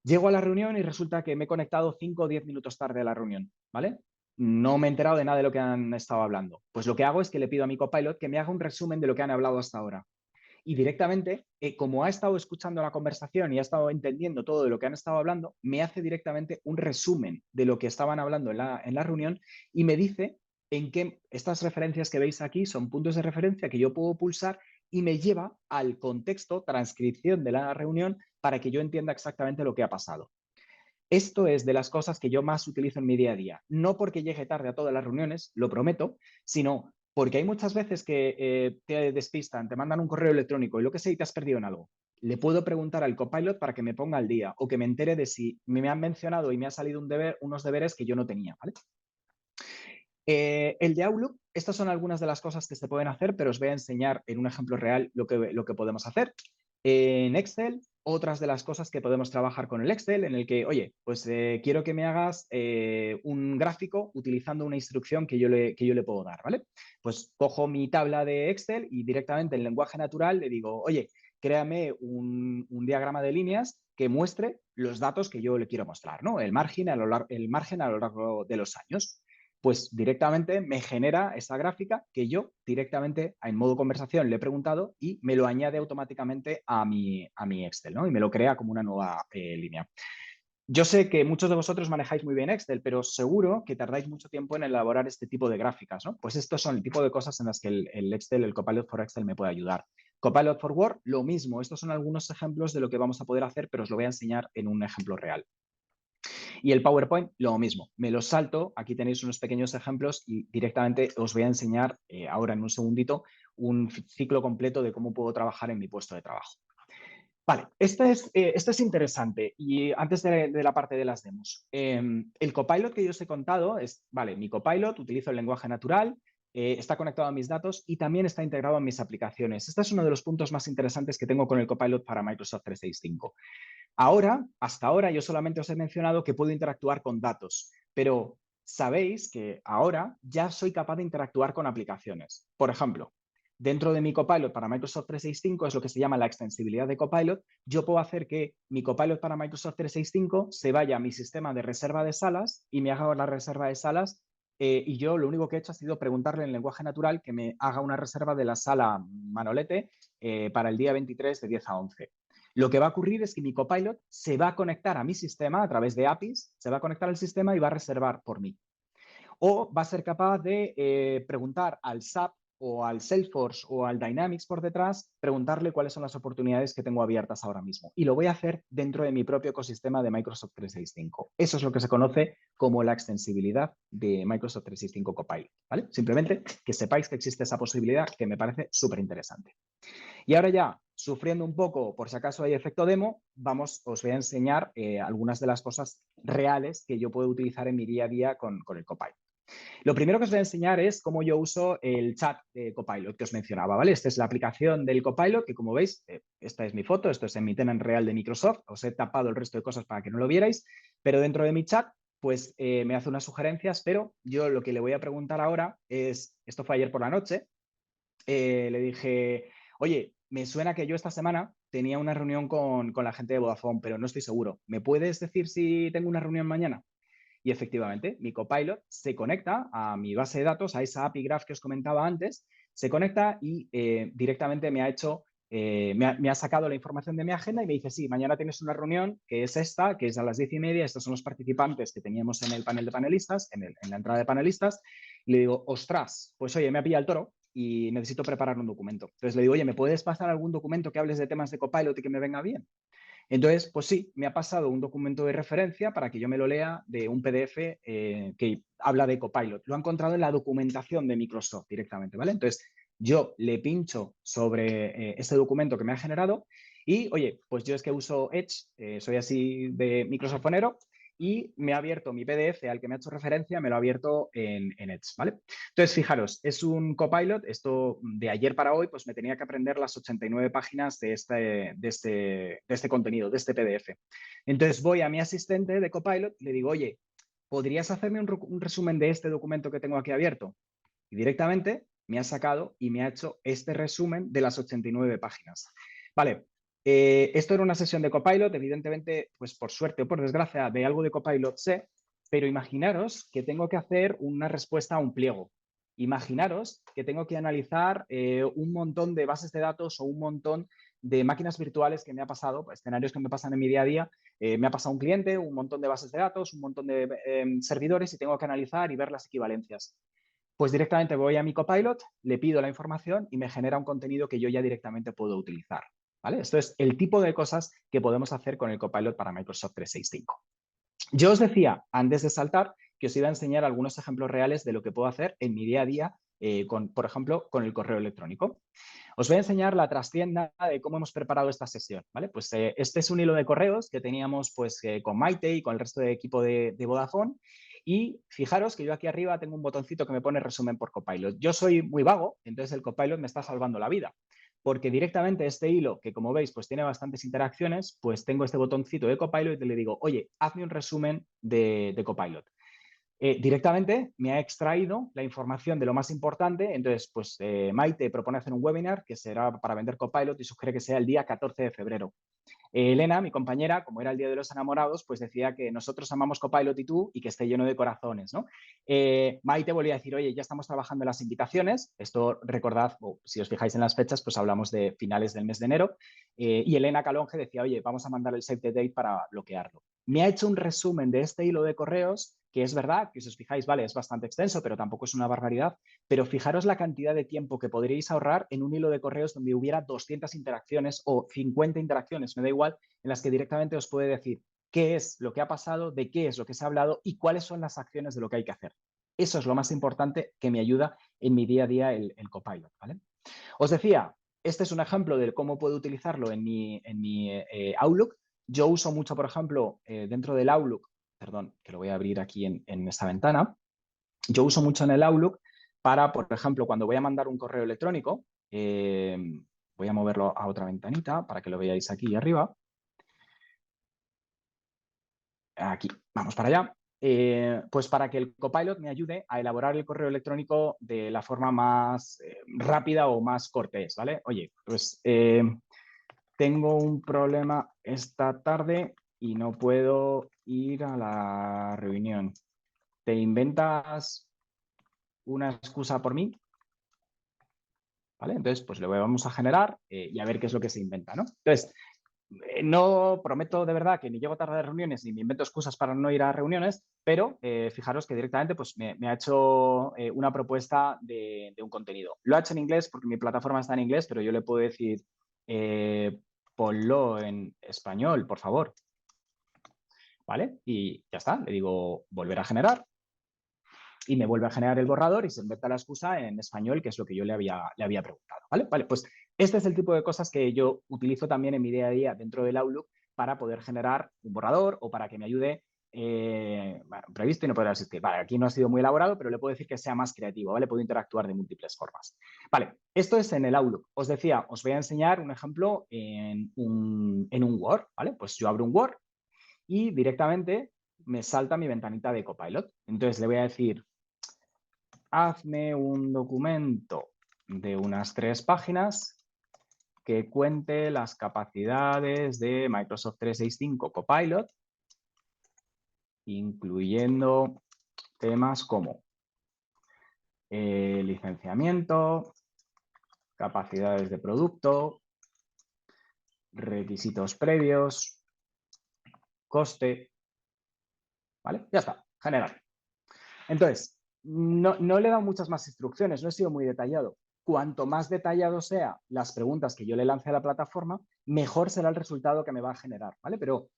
Llego a la reunión y resulta que me he conectado 5 o 10 minutos tarde a la reunión, ¿vale? No me he enterado de nada de lo que han estado hablando. Pues lo que hago es que le pido a mi Copilot que me haga un resumen de lo que han hablado hasta ahora. Y directamente, como ha estado escuchando la conversación y ha estado entendiendo todo de lo que han estado hablando, me hace directamente un resumen de lo que estaban hablando en la reunión y me dice en qué estas referencias que veis aquí son puntos de referencia que yo puedo pulsar y me lleva al contexto, transcripción de la reunión para que yo entienda exactamente lo que ha pasado. Esto es de las cosas que yo más utilizo en mi día a día. No porque llegue tarde a todas las reuniones, lo prometo, sino porque hay muchas veces que te despistan, te mandan un correo electrónico y lo que sé y te has perdido en algo. Le puedo preguntar al Copilot para que me ponga al día o que me entere de si me han mencionado y me ha salido unos deberes que yo no tenía, ¿vale? El de Outlook, estas son algunas de las cosas que se pueden hacer, pero os voy a enseñar en un ejemplo real lo que podemos hacer. En Excel, otras de las cosas que podemos trabajar con el Excel, en el que, oye, pues quiero que me hagas un gráfico utilizando una instrucción que yo le puedo dar, ¿vale? Pues cojo mi tabla de Excel y directamente en lenguaje natural le digo, oye, créame un diagrama de líneas que muestre los datos que yo le quiero mostrar, ¿no? El margen a lo largo de los años. Pues directamente me genera esa gráfica que yo directamente en modo conversación le he preguntado y me lo añade automáticamente a mi Excel, ¿no? Y me lo crea como una nueva línea. Yo sé que muchos de vosotros manejáis muy bien Excel, pero seguro que tardáis mucho tiempo en elaborar este tipo de gráficas, ¿no? Pues estos son el tipo de cosas en las que el Excel, el Copilot for Excel me puede ayudar. Copilot for Word, lo mismo. Estos son algunos ejemplos de lo que vamos a poder hacer, pero os lo voy a enseñar en un ejemplo real. Y el PowerPoint, lo mismo. Me los salto, aquí tenéis unos pequeños ejemplos y directamente os voy a enseñar ahora en un segundito un ciclo completo de cómo puedo trabajar en mi puesto de trabajo. Vale, esto es interesante y antes de la parte de las demos. El Copilot que yo os he contado es, vale, mi Copilot, utilizo el lenguaje natural, está conectado a mis datos y también está integrado en mis aplicaciones. Este es uno de los puntos más interesantes que tengo con el Copilot para Microsoft 365. Hasta ahora, yo solamente os he mencionado que puedo interactuar con datos, pero sabéis que ahora ya soy capaz de interactuar con aplicaciones. Por ejemplo, dentro de mi Copilot para Microsoft 365 es lo que se llama la extensibilidad de Copilot. Yo puedo hacer que mi Copilot para Microsoft 365 se vaya a mi sistema de reserva de salas y me haga la reserva de salas. Y yo lo único que he hecho ha sido preguntarle en lenguaje natural que me haga una reserva de la sala Manolete para el día 23 de 10 a 11. Lo que va a ocurrir es que mi Copilot se va a conectar a mi sistema a través de APIs, se va a conectar al sistema y va a reservar por mí. O va a ser capaz de preguntar al SAP o al Salesforce o al Dynamics por detrás, preguntarle cuáles son las oportunidades que tengo abiertas ahora mismo. Y lo voy a hacer dentro de mi propio ecosistema de Microsoft 365. Eso es lo que se conoce como la extensibilidad de Microsoft 365 Copilot, ¿vale? Simplemente que sepáis que existe esa posibilidad que me parece súper interesante. Y ahora ya, sufriendo un poco, por si acaso hay efecto demo, os voy a enseñar algunas de las cosas reales que yo puedo utilizar en mi día a día con el Copilot. Lo primero que os voy a enseñar es cómo yo uso el chat de Copilot que os mencionaba, ¿vale? Esta es la aplicación del Copilot que, como veis, esta es mi foto, esto es en mi tenant real de Microsoft. Os he tapado el resto de cosas para que no lo vierais, pero dentro de mi chat, pues me hace unas sugerencias, pero yo lo que le voy a preguntar ahora es, esto fue ayer por la noche, le dije, oye, me suena que yo esta semana tenía una reunión con la gente de Vodafone, pero no estoy seguro. ¿Me puedes decir si tengo una reunión mañana? Y efectivamente, mi Copilot se conecta a mi base de datos, a esa API Graph que os comentaba antes, se conecta y directamente me ha sacado la información de mi agenda y me dice, sí, mañana tienes una reunión que es esta, que es a las 10:30, estos son los participantes que teníamos en el panel de panelistas, en la entrada de panelistas, y le digo, ostras, pues oye, me ha pillado el toro y necesito preparar un documento. Entonces le digo, oye, ¿me puedes pasar algún documento que hables de temas de Copilot y que me venga bien? Entonces, pues sí, me ha pasado un documento de referencia para que yo me lo lea de un PDF que habla de Copilot. Lo ha encontrado en la documentación de Microsoft directamente, ¿vale? Entonces, yo le pincho sobre ese documento que me ha generado y, oye, pues yo es que uso Edge, soy así de microsofonero y me ha abierto mi PDF al que me ha hecho referencia, me lo ha abierto en Edge, ¿vale? Entonces, fijaros, es un Copilot, esto de ayer para hoy, pues me tenía que aprender las 89 páginas de este contenido, de este PDF. Entonces voy a mi asistente de Copilot y le digo, oye, ¿podrías hacerme un resumen de este documento que tengo aquí abierto? Y directamente me ha sacado y me ha hecho este resumen de las 89 páginas. Vale, esto era una sesión de Copilot, evidentemente, pues por suerte o por desgracia, de algo de Copilot sé, pero imaginaros que tengo que hacer una respuesta a un pliego. Imaginaros que tengo que analizar un montón de bases de datos o un montón de máquinas virtuales que me ha pasado, pues, escenarios que me pasan en mi día a día. Me ha pasado un cliente, un montón de bases de datos, un montón de servidores y tengo que analizar y ver las equivalencias. Pues directamente voy a mi Copilot, le pido la información y me genera un contenido que yo ya directamente puedo utilizar, ¿vale? Esto es el tipo de cosas que podemos hacer con el Copilot para Microsoft 365. Yo os decía, antes de saltar, que os iba a enseñar algunos ejemplos reales de lo que puedo hacer en mi día a día, por ejemplo, con el correo electrónico. Os voy a enseñar la trastienda de cómo hemos preparado esta sesión, ¿vale? Pues este es un hilo de correos que teníamos pues con Maite y con el resto del equipo de Vodafone. Y fijaros que yo aquí arriba tengo un botoncito que me pone resumen por Copilot. Yo soy muy vago, entonces el Copilot me está salvando la vida. Porque directamente este hilo, que como veis, pues tiene bastantes interacciones, pues tengo este botoncito de Copilot y le digo, oye, hazme un resumen de Copilot. directamente me ha extraído la información de lo más importante. Entonces, pues Maite propone hacer un webinar que será para vender Copilot y sugiere que sea el día 14 de febrero. Elena, mi compañera, como era el Día de los Enamorados, pues decía que nosotros amamos Copilot y tú y que esté lleno de corazones, ¿no? Maite volvía a decir, oye, ya estamos trabajando en las invitaciones. Esto, recordad, si os fijáis en las fechas, pues hablamos de finales del mes de enero. Y Elena Calonge decía, oye, vamos a mandar el save the date para bloquearlo. Me ha hecho un resumen de este hilo de correos, que es verdad, que si os fijáis, vale, es bastante extenso, pero tampoco es una barbaridad. Pero fijaros la cantidad de tiempo que podríais ahorrar en un hilo de correos donde hubiera 200 interacciones o 50 interacciones, me da igual, en las que directamente os puede decir qué es lo que ha pasado, de qué es lo que se ha hablado y cuáles son las acciones de lo que hay que hacer. Eso es lo más importante que me ayuda en mi día a día el Copilot, ¿vale? Os decía, este es un ejemplo de cómo puedo utilizarlo en mi Outlook. Yo uso mucho, por ejemplo, dentro del Outlook, perdón, que lo voy a abrir aquí en esta ventana. Yo uso mucho en el Outlook para, por ejemplo, cuando voy a mandar un correo electrónico, voy a moverlo a otra ventanita para que lo veáis aquí arriba. Aquí, vamos para allá. Pues para que el Copilot me ayude a elaborar el correo electrónico de la forma más rápida o más cortés, ¿vale? Oye, pues tengo un problema esta tarde y no puedo ir a la reunión. ¿Te inventas una excusa por mí? ¿Vale? Entonces, pues lo vamos a generar y a ver qué es lo que se inventa, ¿no? Entonces, no prometo de verdad que ni llego tarde a reuniones ni me invento excusas para no ir a reuniones, pero fijaros que directamente pues, me ha hecho una propuesta de un contenido. Lo ha hecho en inglés porque mi plataforma está en inglés, pero yo le puedo decir, ponlo en español, por favor. ¿Vale? Y ya está, le digo volver a generar y me vuelve a generar el borrador y se inventa la excusa en español, que es lo que yo le había preguntado. ¿Vale? Vale, pues este es el tipo de cosas que yo utilizo también en mi día a día dentro del Outlook para poder generar un borrador o para que me ayude bueno, previsto y no podrá existir. Vale, aquí no ha sido muy elaborado, pero le puedo decir que sea más creativo, ¿vale? Puedo interactuar de múltiples formas. Vale, esto es en el Outlook. Os decía, os voy a enseñar un ejemplo en un Word, ¿vale? Pues yo abro un Word y directamente me salta mi ventanita de Copilot. Entonces le voy a decir, hazme un documento de unas 3 páginas que cuente las capacidades de Microsoft 365 Copilot, incluyendo temas como licenciamiento, capacidades de producto, requisitos previos, coste, ¿vale? Ya está, general. Entonces, no le he dado muchas más instrucciones, no he sido muy detallado. Cuanto más detallado sea las preguntas que yo le lance a la plataforma, mejor será el resultado que me va a generar, ¿vale? Pero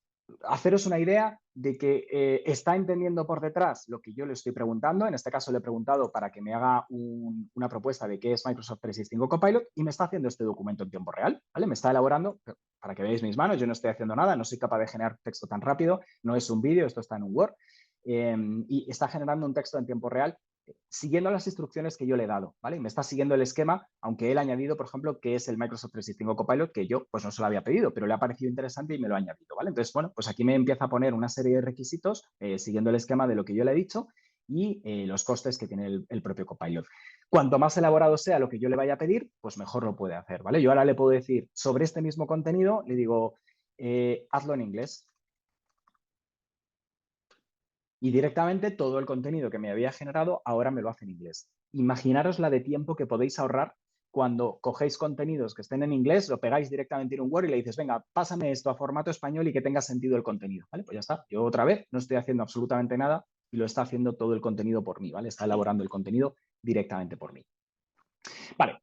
haceros una idea de que está entendiendo por detrás lo que yo le estoy preguntando. En este caso le he preguntado para que me haga una propuesta de qué es Microsoft 365 Copilot y me está haciendo este documento en tiempo real, ¿vale? Me está elaborando, para que veáis mis manos, yo no estoy haciendo nada, no soy capaz de generar texto tan rápido, no es un vídeo, esto está en un Word. Y está generando un texto en tiempo real siguiendo las instrucciones que yo le he dado, ¿vale? Y me está siguiendo el esquema, aunque él ha añadido, por ejemplo, que es el Microsoft 365 Copilot, que yo pues no se lo había pedido, pero le ha parecido interesante y me lo ha añadido, ¿vale? Entonces, bueno, pues aquí me empieza a poner una serie de requisitos siguiendo el esquema de lo que yo le he dicho y los costes que tiene el propio Copilot. Cuanto más elaborado sea lo que yo le vaya a pedir, pues mejor lo puede hacer, ¿vale? Yo ahora le puedo decir sobre este mismo contenido, le digo, hazlo en inglés. Y directamente todo el contenido que me había generado ahora me lo hace en inglés. Imaginaros la de tiempo que podéis ahorrar cuando cogéis contenidos que estén en inglés, lo pegáis directamente en un Word y le dices, venga, pásame esto a formato español y que tenga sentido el contenido, ¿vale? Pues ya está. Yo otra vez no estoy haciendo absolutamente nada y lo está haciendo todo el contenido por mí, ¿vale? Está elaborando el contenido directamente por mí. Vale.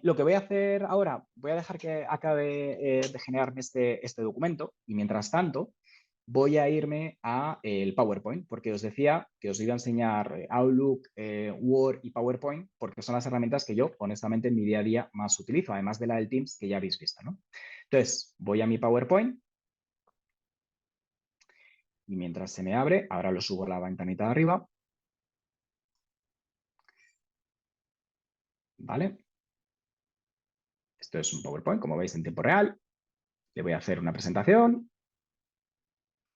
Lo que voy a hacer ahora, voy a dejar que acabe de generarme este documento y mientras tanto voy a irme a el PowerPoint, porque os decía que os iba a enseñar Outlook, Word y PowerPoint, porque son las herramientas que yo, honestamente, en mi día a día más utilizo, además de la del Teams, que ya habéis visto, ¿no? Entonces, voy a mi PowerPoint y mientras se me abre, ahora lo subo a la ventanita de arriba. ¿Vale? Esto es un PowerPoint, como veis, en tiempo real. Le voy a hacer una presentación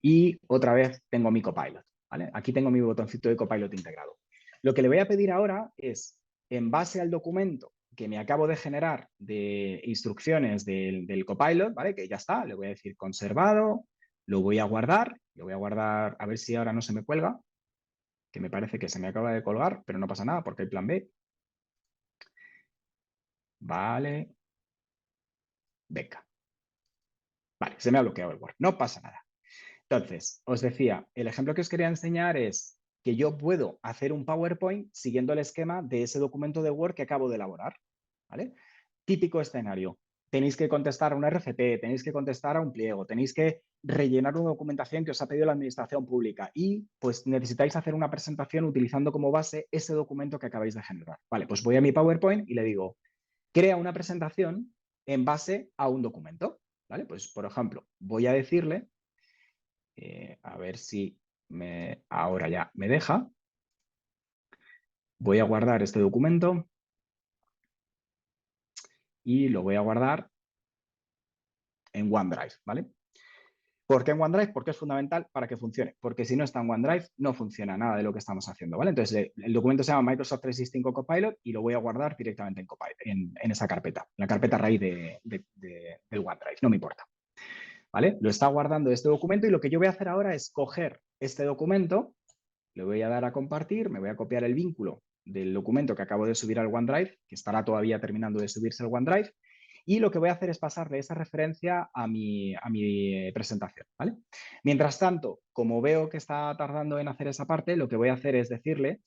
y otra vez tengo mi Copilot. ¿vale? Aquí tengo mi botoncito de Copilot integrado. Lo que le voy a pedir ahora es, en base al documento que me acabo de generar de instrucciones del Copilot, ¿vale? Que ya está, le voy a decir conservado, lo voy a guardar a ver si ahora no se me cuelga, que me parece que se me acaba de colgar, pero no pasa nada porque hay plan B. Vale. Venga. Vale, se me ha bloqueado el Word, no pasa nada. Entonces, os decía, el ejemplo que os quería enseñar es que yo puedo hacer un PowerPoint siguiendo el esquema de ese documento de Word que acabo de elaborar, ¿vale? Típico escenario. Tenéis que contestar a un RFP, tenéis que contestar a un pliego, tenéis que rellenar una documentación que os ha pedido la administración pública y pues necesitáis hacer una presentación utilizando como base ese documento que acabáis de generar. Vale, pues voy a mi PowerPoint y le digo, crea una presentación en base a un documento, ¿vale? Pues, por ejemplo, voy a decirle, a ver si ahora ya me deja. Voy a guardar este documento y lo voy a guardar en OneDrive, ¿vale? ¿Por qué en OneDrive? Porque es fundamental para que funcione, porque si no está en OneDrive no funciona nada de lo que estamos haciendo, ¿vale? Entonces, el documento se llama Microsoft 365 Copilot y lo voy a guardar directamente en Copilot, en esa carpeta, en la carpeta raíz del OneDrive, no me importa, ¿vale? Lo está guardando este documento y lo que yo voy a hacer ahora es coger este documento, le voy a dar a compartir, me voy a copiar el vínculo del documento que acabo de subir al OneDrive, que estará todavía terminando de subirse al OneDrive, y lo que voy a hacer es pasarle esa referencia a mi presentación, ¿vale? Mientras tanto, como veo que está tardando en hacer esa parte, lo que voy a hacer es decirle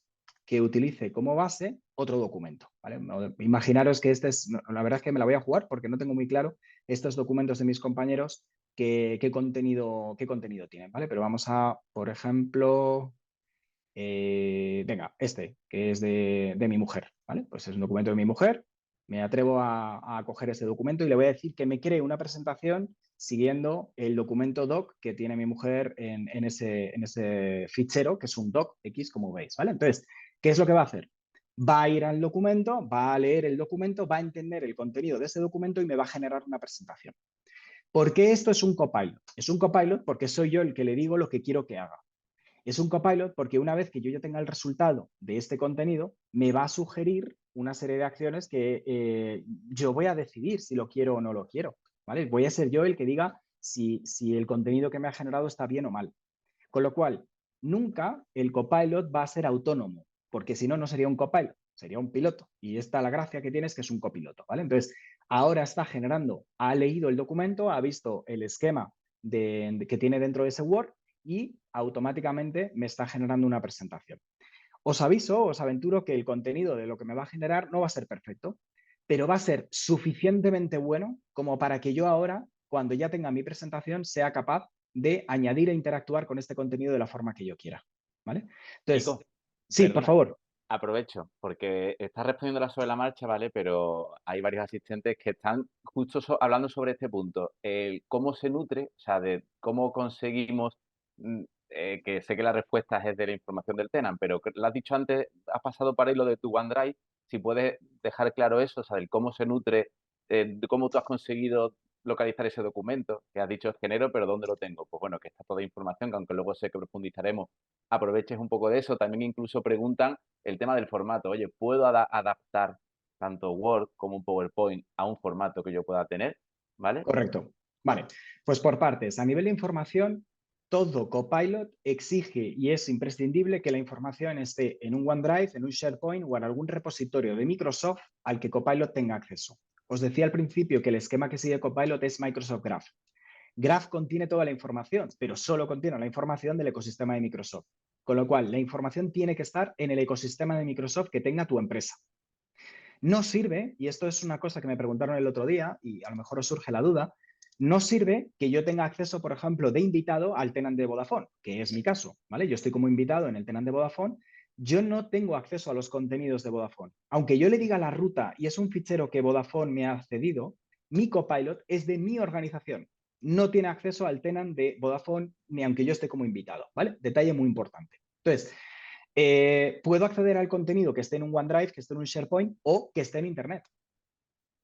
que utilice como base otro documento, ¿vale? Imaginaros que la verdad es que me la voy a jugar porque no tengo muy claro estos documentos de mis compañeros qué contenido tienen, ¿vale? Pero vamos a, por ejemplo, venga, que es de mi mujer, ¿vale? Pues es un documento de mi mujer, me atrevo a coger ese documento y le voy a decir que me cree una presentación siguiendo el documento doc que tiene mi mujer en ese fichero, que es un docx, como veis, ¿vale? Entonces, ¿qué es lo que va a hacer? Va a ir al documento, va a leer el documento, va a entender el contenido de ese documento y me va a generar una presentación. ¿Por qué esto es un copilot? Es un copilot porque soy yo el que le digo lo que quiero que haga. Es un copilot porque una vez que yo ya tenga el resultado de este contenido, me va a sugerir una serie de acciones que yo voy a decidir si lo quiero o no lo quiero, ¿vale? Voy a ser yo el que diga si el contenido que me ha generado está bien o mal. Con lo cual, nunca el copilot va a ser autónomo, porque si no, no sería un copilot, sería un piloto. Y esta la gracia que tiene es que es un copiloto, ¿vale? Entonces, ahora está generando, ha leído el documento, ha visto el esquema que tiene dentro de ese Word y automáticamente me está generando una presentación. Os aviso, os aventuro que el contenido de lo que me va a generar no va a ser perfecto, pero va a ser suficientemente bueno como para que yo ahora, cuando ya tenga mi presentación, sea capaz de añadir e interactuar con este contenido de la forma que yo quiera, ¿vale? Entonces, Nico, sí, por perdona, favor. aprovecho, porque estás respondiéndola sobre la marcha, ¿vale? Pero hay varios asistentes que están justo hablando sobre este punto. El cómo se nutre, o sea, de cómo conseguimos, que sé que la respuesta es de la información del Tenant, pero lo has dicho antes, has pasado para ahí lo de tu OneDrive, si puedes dejar claro eso, o sea, del cómo se nutre, de cómo tú has conseguido localizar ese documento, que has dicho género, pero ¿dónde lo tengo? Pues bueno, que está toda información, que aunque luego sé que profundizaremos, aproveches un poco de eso. También incluso preguntan el tema del formato. Oye, ¿puedo adaptar tanto Word como un PowerPoint a un formato que yo pueda tener? ¿Vale? Correcto. Vale, pues por partes. A nivel de información, todo Copilot exige y es imprescindible que la información esté en un OneDrive, en un SharePoint o en algún repositorio de Microsoft al que Copilot tenga acceso. Os decía al principio que el esquema que sigue Copilot es Microsoft Graph. Graph contiene toda la información, pero solo contiene la información del ecosistema de Microsoft. Con lo cual, la información tiene que estar en el ecosistema de Microsoft que tenga tu empresa. No sirve, y esto es una cosa que me preguntaron el otro día y a lo mejor os surge la duda, no sirve que yo tenga acceso, por ejemplo, de invitado al tenant de Vodafone, que es mi caso, ¿vale? Yo estoy como invitado en el tenant de Vodafone, yo no tengo acceso a los contenidos de Vodafone. Aunque yo le diga la ruta y es un fichero que Vodafone me ha cedido, mi copilot es de mi organización. No tiene acceso al tenant de Vodafone ni aunque yo esté como invitado, ¿vale? Detalle muy importante. Entonces, puedo acceder al contenido que esté en un OneDrive, que esté en un SharePoint o que esté en Internet.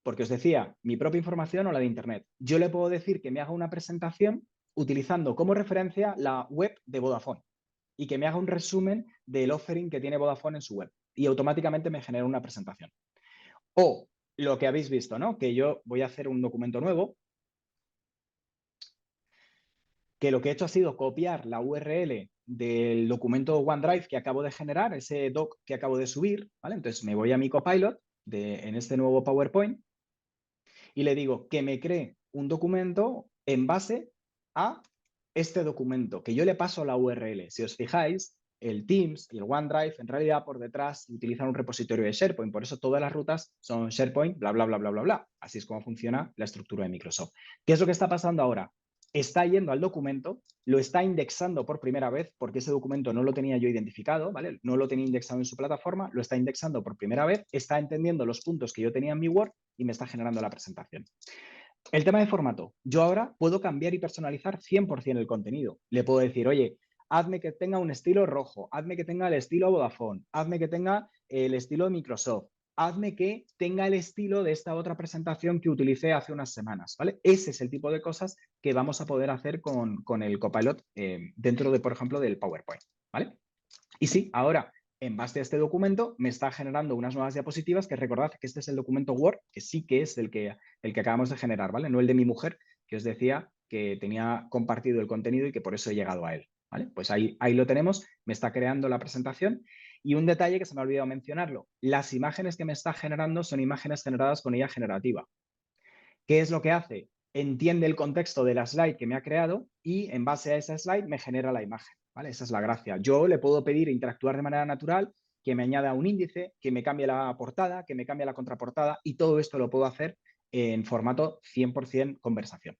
Porque os decía, mi propia información o la de Internet. Yo le puedo decir que me haga una presentación utilizando como referencia la web de Vodafone. y que me haga un resumen del offering que tiene Vodafone en su web y automáticamente me genera una presentación. O lo que habéis visto, ¿no? Que yo voy a hacer un documento nuevo, que lo que he hecho ha sido copiar la URL del documento OneDrive que acabo de generar, ese doc que acabo de subir, ¿vale? Entonces me voy a mi Copilot en este nuevo PowerPoint y le digo que me cree un documento en base a este documento, que yo le paso la URL. Si os fijáis, el Teams y el OneDrive en realidad por detrás utilizan un repositorio de SharePoint, por eso todas las rutas son SharePoint, bla, bla, bla, bla, bla, bla. Así es como funciona la estructura de Microsoft. ¿Qué es lo que está pasando ahora? Está yendo al documento, lo está indexando por primera vez, porque ese documento no lo tenía yo identificado, ¿vale? No lo tenía indexado en su plataforma, lo está indexando por primera vez, está entendiendo los puntos que yo tenía en mi Word y me está generando la presentación. El tema de formato. Yo ahora puedo cambiar y personalizar 100% el contenido. Le puedo decir, oye, hazme que tenga un estilo rojo, hazme que tenga el estilo Vodafone, hazme que tenga el estilo de Microsoft, hazme que tenga el estilo de esta otra presentación que utilicé hace unas semanas, ¿vale? Ese es el tipo de cosas que vamos a poder hacer con el Copilot dentro de, por ejemplo, del PowerPoint, ¿vale? Y sí, ahora, en base a este documento, me está generando unas nuevas diapositivas, que recordad que este es el documento Word, que sí que es el que acabamos de generar, ¿vale? No el de mi mujer, que os decía que tenía compartido el contenido y que por eso he llegado a él, ¿vale? Pues ahí lo tenemos, me está creando la presentación. Y un detalle que se me ha olvidado mencionarlo, las imágenes que me está generando son imágenes generadas con IA generativa. ¿Qué es lo que hace? Entiende el contexto de la slide que me ha creado y en base a esa slide me genera la imagen, ¿vale? Esa es la gracia. Yo le puedo pedir interactuar de manera natural, que me añada un índice, que me cambie la portada, que me cambie la contraportada y todo esto lo puedo hacer en formato 100% conversación,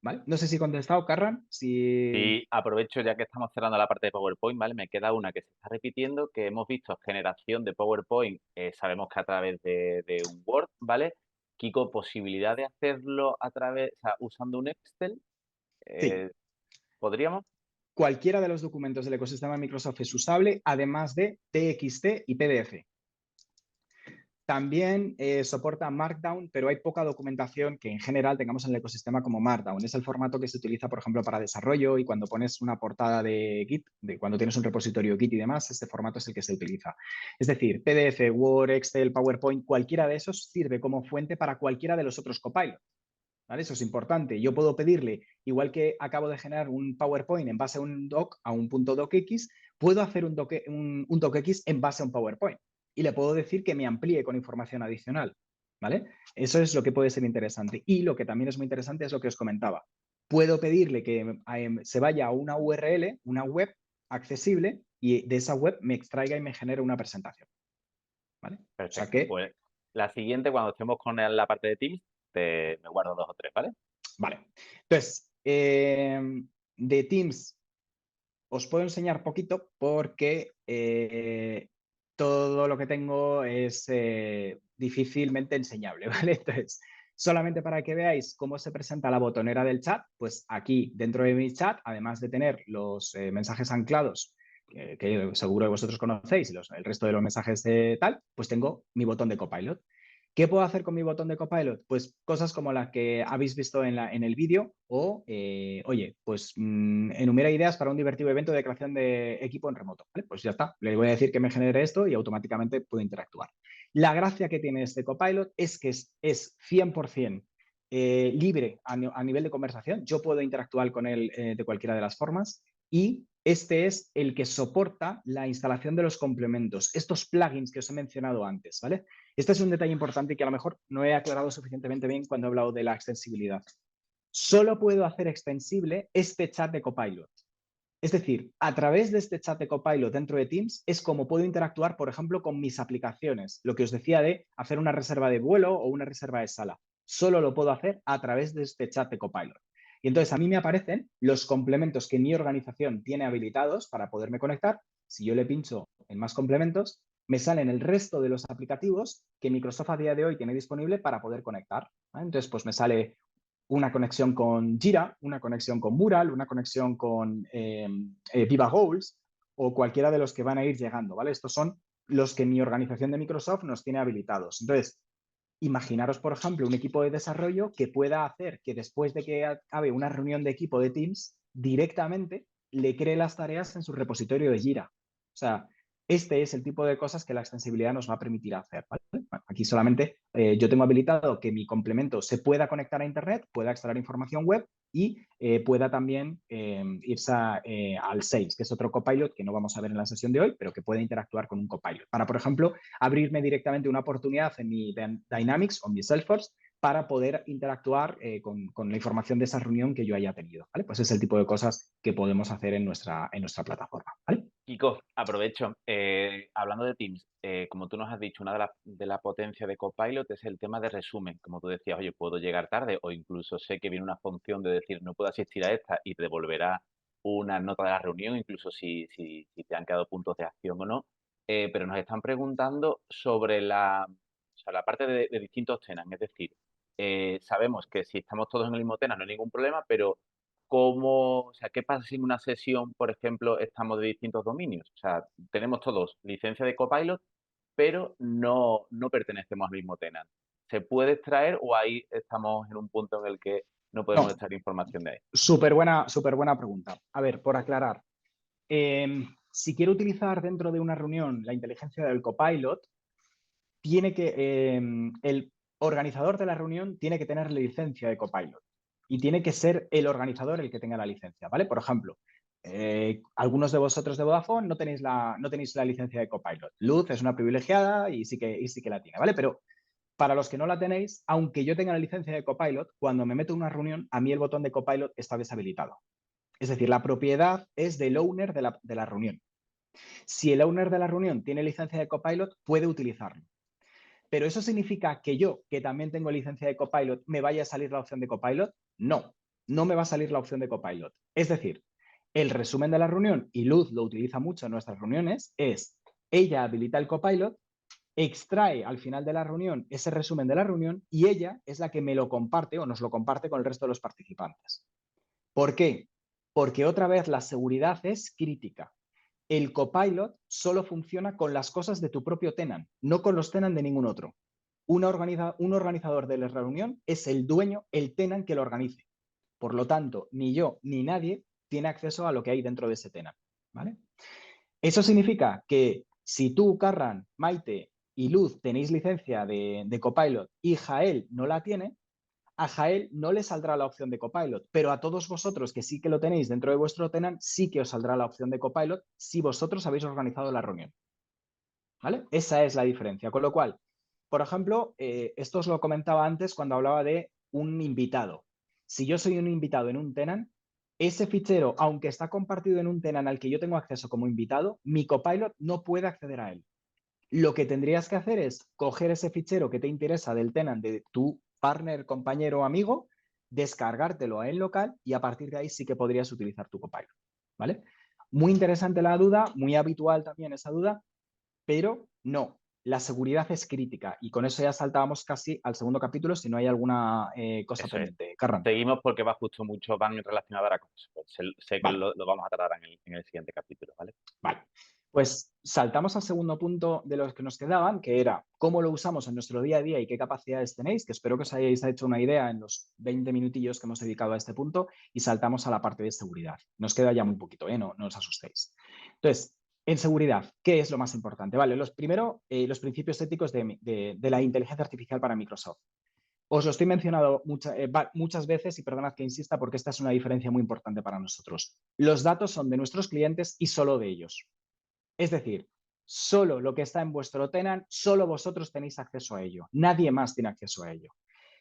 ¿vale? No sé si he contestado, Carran, si... Y aprovecho ya que estamos cerrando la parte de PowerPoint, ¿vale? Me queda una que se está repitiendo, que hemos visto generación de PowerPoint, sabemos que a través de un Word, ¿vale? Kiko, posibilidad de hacerlo a través, o sea, usando un Excel, Sí, ¿podríamos? cualquiera de los documentos del ecosistema de Microsoft es usable, además de TXT y PDF. También soporta Markdown, pero hay poca documentación que en general tengamos en el ecosistema como Markdown. Es el formato que se utiliza, por ejemplo, para desarrollo y cuando pones una portada de Git, cuando tienes un repositorio Git y demás, este formato es el que se utiliza. Es decir, PDF, Word, Excel, PowerPoint, cualquiera de esos sirve como fuente para cualquiera de los otros Copilot. ¿Vale? Eso es importante. Yo puedo pedirle, igual que acabo de generar un PowerPoint en base a un doc, a un punto docx, puedo hacer un docx en base a un PowerPoint. Y le puedo decir que me amplíe con información adicional. ¿Vale? Eso es lo que puede ser interesante. Y lo que también es muy interesante es lo que os comentaba. Puedo pedirle que se vaya a una URL, una web accesible, y de esa web me extraiga y me genere una presentación. ¿Vale? O sea Perfecto. que, Pues la siguiente, cuando estemos con la parte de Teams, me guardo 2 o 3, ¿vale? vale. Entonces, de Teams os puedo enseñar poquito porque todo lo que tengo es difícilmente enseñable, ¿vale? Entonces, solamente para que veáis cómo se presenta la botonera del chat, pues aquí dentro de mi chat, además de tener los mensajes anclados, que seguro que vosotros conocéis, y el resto de los mensajes de tal, pues tengo mi botón de Copilot. ¿Qué puedo hacer con mi botón de Copilot? Pues cosas como las que habéis visto en el vídeo o, oye, pues enumera ideas para un divertido evento de creación de equipo en remoto. ¿Vale? Pues ya está, le voy a decir que me genere esto y automáticamente puedo interactuar. La gracia que tiene este Copilot es que es 100% libre a nivel de conversación. Yo puedo interactuar con él de cualquiera de las formas y este es el que soporta la instalación de los complementos, estos plugins que os he mencionado antes, ¿vale? Este es un detalle importante que a lo mejor no he aclarado suficientemente bien cuando he hablado de la extensibilidad. Solo puedo hacer extensible este chat de Copilot. Es decir, a través de este chat de Copilot dentro de Teams es como puedo interactuar, por ejemplo, con mis aplicaciones. Lo que os decía de hacer una reserva de vuelo o una reserva de sala. Solo lo puedo hacer a través de este chat de Copilot. Y entonces a mí me aparecen los complementos que mi organización tiene habilitados para poderme conectar. Si yo le pincho en más complementos, me salen el resto de los aplicativos que Microsoft a día de hoy tiene disponible para poder conectar. ¿Vale? Entonces, pues me sale una conexión con Jira, una conexión con Mural, una conexión con Viva Goals o cualquiera de los que van a ir llegando, ¿vale? Estos son los que mi organización de Microsoft nos tiene habilitados. Entonces, imaginaros, por ejemplo, un equipo de desarrollo que pueda hacer que después de que acabe una reunión de equipo de Teams, directamente le cree las tareas en su repositorio de Jira. O sea, este es el tipo de cosas que la extensibilidad nos va a permitir hacer, ¿vale? Bueno, aquí solamente yo tengo habilitado que mi complemento se pueda conectar a Internet, pueda extraer información web y pueda también irse al Sales, que es otro copilot que no vamos a ver en la sesión de hoy, pero que puede interactuar con un copilot. Para, por ejemplo, abrirme directamente una oportunidad en mi Dynamics o mi Salesforce para poder interactuar con la información de esa reunión que yo haya tenido, ¿vale? Pues es el tipo de cosas que podemos hacer en nuestra plataforma, ¿vale? Kiko, aprovecho. Hablando de Teams, como tú nos has dicho, una de la potencia de Copilot es el tema de resumen. Como tú decías, oye, puedo llegar tarde o incluso sé que viene una función de decir no puedo asistir a esta y te devolverá una nota de la reunión, incluso si te han quedado puntos de acción o no. Pero nos están preguntando sobre o sea, la parte de distintos tenants. Es decir, sabemos que si estamos todos en el mismo tenant no hay ningún problema, pero o sea, ¿qué pasa si en una sesión, por ejemplo, estamos de distintos dominios? O sea, tenemos todos licencia de Copilot, pero no pertenecemos al mismo tenant. ¿Se puede extraer o ahí estamos en un punto en el que no podemos No, extraer información de ahí? súper buena pregunta. A ver, por aclarar, si quiero utilizar dentro de una reunión la inteligencia del copilot, el organizador de la reunión tiene que tener la licencia de copilot y tiene que ser el organizador el que tenga la licencia, ¿vale? Por ejemplo, algunos de vosotros de Vodafone no tenéis la licencia de copilot. Luz es una privilegiada y sí que la tiene, ¿vale? Pero para los que no la tenéis, aunque yo tenga la licencia de copilot, cuando me meto en una reunión, a mí el botón de copilot está deshabilitado. Es decir, la propiedad es del owner de la reunión. Si el owner de la reunión tiene licencia de copilot, puede utilizarlo. Pero ¿eso significa que yo, que también tengo licencia de Copilot, me vaya a salir la opción de Copilot? No, no me va a salir la opción de Copilot. Es decir, el resumen de la reunión, y Luz lo utiliza mucho en nuestras reuniones, es ella habilita el Copilot, extrae al final de la reunión ese resumen de la reunión y ella es la que me lo comparte o nos lo comparte con el resto de los participantes. ¿Por qué? Porque otra vez la seguridad es crítica. El copilot solo funciona con las cosas de tu propio tenant, no con los tenant de ningún otro. Un organizador de la reunión es el dueño, el tenant que lo organice. Por lo tanto, ni yo ni nadie tiene acceso a lo que hay dentro de ese tenant, ¿vale? Eso significa que si tú, Karran, Maite y Luz tenéis licencia de Copilot y Jael no la tiene, a Jael no le saldrá la opción de Copilot, pero a todos vosotros que sí que lo tenéis dentro de vuestro tenant, sí que os saldrá la opción de Copilot si vosotros habéis organizado la reunión, ¿vale? Esa es la diferencia. Con lo cual, por ejemplo, esto os lo comentaba antes cuando hablaba de un invitado. Si yo soy un invitado en un tenant, ese fichero, aunque está compartido en un tenant al que yo tengo acceso como invitado, mi Copilot no puede acceder a él. Lo que tendrías que hacer es coger ese fichero que te interesa del tenant de tu partner, compañero o amigo, descargártelo en local y a partir de ahí sí que podrías utilizar tu Copilot, ¿vale? Muy interesante la duda, muy habitual también esa duda, pero no, la seguridad es crítica y con eso ya saltábamos casi al segundo capítulo si no hay alguna cosa Eso es. pendiente. Karran. Seguimos porque va justo mucho, van relacionadas a cosas. Sé que Vale. lo vamos a tratar en el siguiente capítulo, ¿vale? Vale. Pues saltamos al segundo punto de los que nos quedaban, que era cómo lo usamos en nuestro día a día y qué capacidades tenéis, que espero que os hayáis hecho una idea en los 20 minutillos que hemos dedicado a este punto, y saltamos a la parte de seguridad. Nos queda ya muy poquito, no os asustéis. Entonces, en seguridad, ¿qué es lo más importante? Vale, los principios éticos de la inteligencia artificial para Microsoft. Os lo estoy mencionando muchas veces y perdonad que insista porque esta es una diferencia muy importante para nosotros. Los datos son de nuestros clientes y solo de ellos. Es decir, solo lo que está en vuestro tenant, solo vosotros tenéis acceso a ello. Nadie más tiene acceso a ello.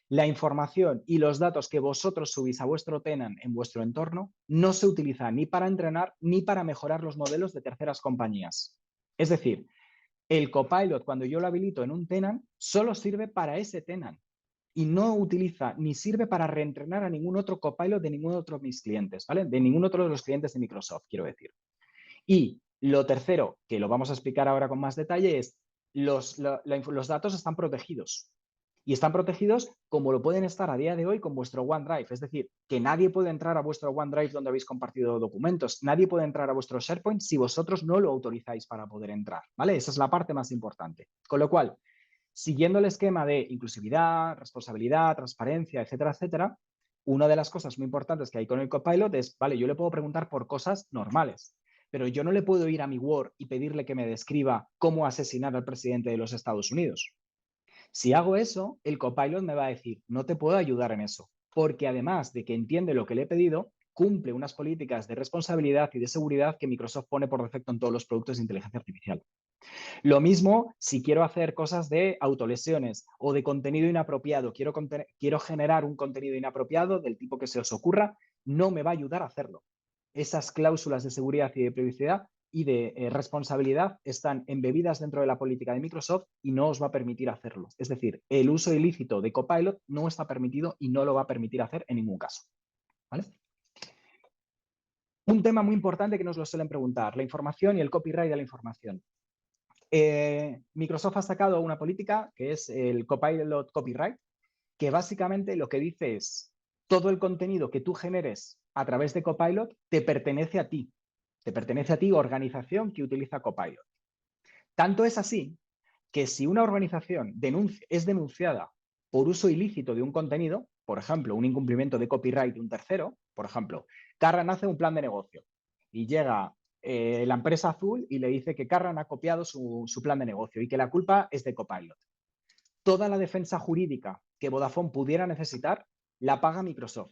La información y los datos que vosotros subís a vuestro tenant en vuestro entorno no se utilizan ni para entrenar ni para mejorar los modelos de terceras compañías. Es decir, el Copilot, cuando yo lo habilito en un tenant, solo sirve para ese tenant y no utiliza ni sirve para reentrenar a ningún otro Copilot de ningún otro de mis clientes, ¿vale? De ningún otro de los clientes de Microsoft, quiero decir. Y lo tercero, que lo vamos a explicar ahora con más detalle, es los datos están protegidos. Y están protegidos como lo pueden estar a día de hoy con vuestro OneDrive. Es decir, que nadie puede entrar a vuestro OneDrive donde habéis compartido documentos. Nadie puede entrar a vuestro SharePoint si vosotros no lo autorizáis para poder entrar, ¿vale? Esa es la parte más importante. Con lo cual, siguiendo el esquema de inclusividad, responsabilidad, transparencia, etcétera, etcétera, una de las cosas muy importantes que hay con el Copilot es, vale, yo le puedo preguntar por cosas normales, pero yo no le puedo ir a mi Word y pedirle que me describa cómo asesinar al presidente de los Estados Unidos. Si hago eso, el Copilot me va a decir, no te puedo ayudar en eso, porque además de que entiende lo que le he pedido, cumple unas políticas de responsabilidad y de seguridad que Microsoft pone por defecto en todos los productos de inteligencia artificial. Lo mismo si quiero hacer cosas de autolesiones o de contenido inapropiado, quiero generar un contenido inapropiado del tipo que se os ocurra, no me va a ayudar a hacerlo. Esas cláusulas de seguridad y de privacidad y de responsabilidad están embebidas dentro de la política de Microsoft y no os va a permitir hacerlo. Es decir, el uso ilícito de Copilot no está permitido y no lo va a permitir hacer en ningún caso. ¿Vale? Un tema muy importante que nos lo suelen preguntar, la información y el copyright de la información. Microsoft ha sacado una política que es el Copilot Copyright, que básicamente lo que dice es todo el contenido que tú generes a través de Copilot te pertenece a ti. Te pertenece a ti, organización que utiliza Copilot. Tanto es así que si una organización es denunciada por uso ilícito de un contenido, por ejemplo, un incumplimiento de copyright de un tercero, por ejemplo, Carran hace un plan de negocio y llega la empresa azul y le dice que Carran ha copiado su plan de negocio y que la culpa es de Copilot. Toda la defensa jurídica que Vodafone pudiera necesitar la paga Microsoft.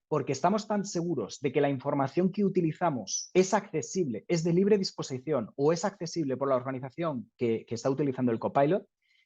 Porque estamos tan seguros de que la información que utilizamos es accesible, es de libre disposición o es accesible por la organización que está utilizando el Copilot,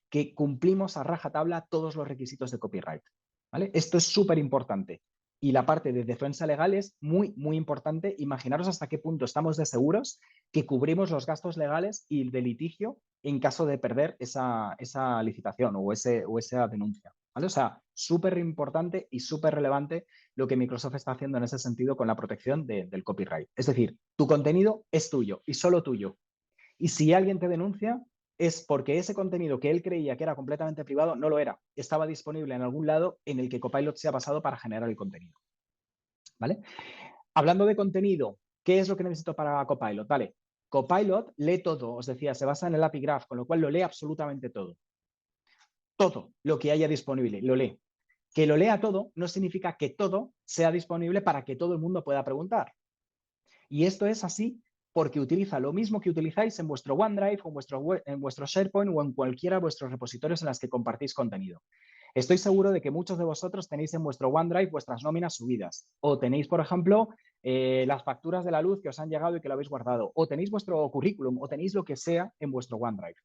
que cumplimos a rajatabla todos los requisitos de copyright. ¿Vale? Esto es súper importante. Y la parte de defensa legal es muy, muy importante. Imaginaros hasta qué punto estamos de seguros que cubrimos los gastos legales y el de litigio en caso de perder esa licitación o esa denuncia. ¿Vale? O sea, súper importante y súper relevante lo que Microsoft está haciendo en ese sentido con la protección del copyright. Es decir, tu contenido es tuyo y solo tuyo. Y si alguien te denuncia, es porque ese contenido que él creía que era completamente privado no lo era. Estaba disponible en algún lado en el que Copilot se ha basado para generar el contenido. ¿Vale? Hablando de contenido, ¿qué es lo que necesito para Copilot? Vale, Copilot lee todo, os decía, se basa en el API Graph, con lo cual lo lee absolutamente todo. Todo lo que haya disponible, lo lee. Que lo lea todo no significa que todo sea disponible para que todo el mundo pueda preguntar. Y esto es así porque utiliza lo mismo que utilizáis en vuestro OneDrive o en vuestro SharePoint o en cualquiera de vuestros repositorios en las que compartís contenido. Estoy seguro de que muchos de vosotros tenéis en vuestro OneDrive vuestras nóminas subidas o tenéis, por ejemplo, las facturas de la luz que os han llegado y que lo habéis guardado o tenéis vuestro currículum o tenéis lo que sea en vuestro OneDrive.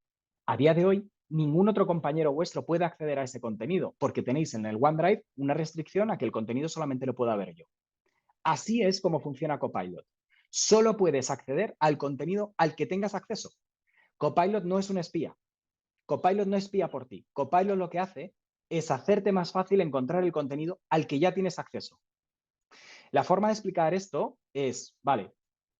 A día de hoy, ningún otro compañero vuestro puede acceder a ese contenido porque tenéis en el OneDrive una restricción a que el contenido solamente lo pueda ver yo. Así es como funciona Copilot. Solo puedes acceder al contenido al que tengas acceso. Copilot no es un espía. Copilot no espía por ti. Copilot lo que hace es hacerte más fácil encontrar el contenido al que ya tienes acceso. La forma de explicar esto es, vale,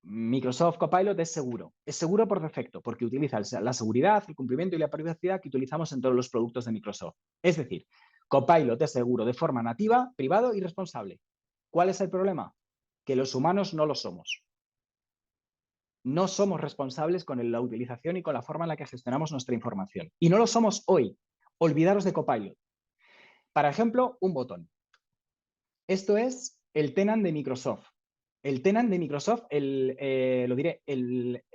Microsoft Copilot es seguro por defecto porque utiliza la seguridad, el cumplimiento y la privacidad que utilizamos en todos los productos de Microsoft. Es decir, Copilot es seguro de forma nativa, privado y responsable. ¿Cuál es el problema? Que los humanos no lo somos. No somos responsables con la utilización y con la forma en la que gestionamos nuestra información. Y no lo somos hoy. Olvidaros de Copilot. Para ejemplo, un botón. Esto es el tenant de Microsoft. El tenant de Microsoft, el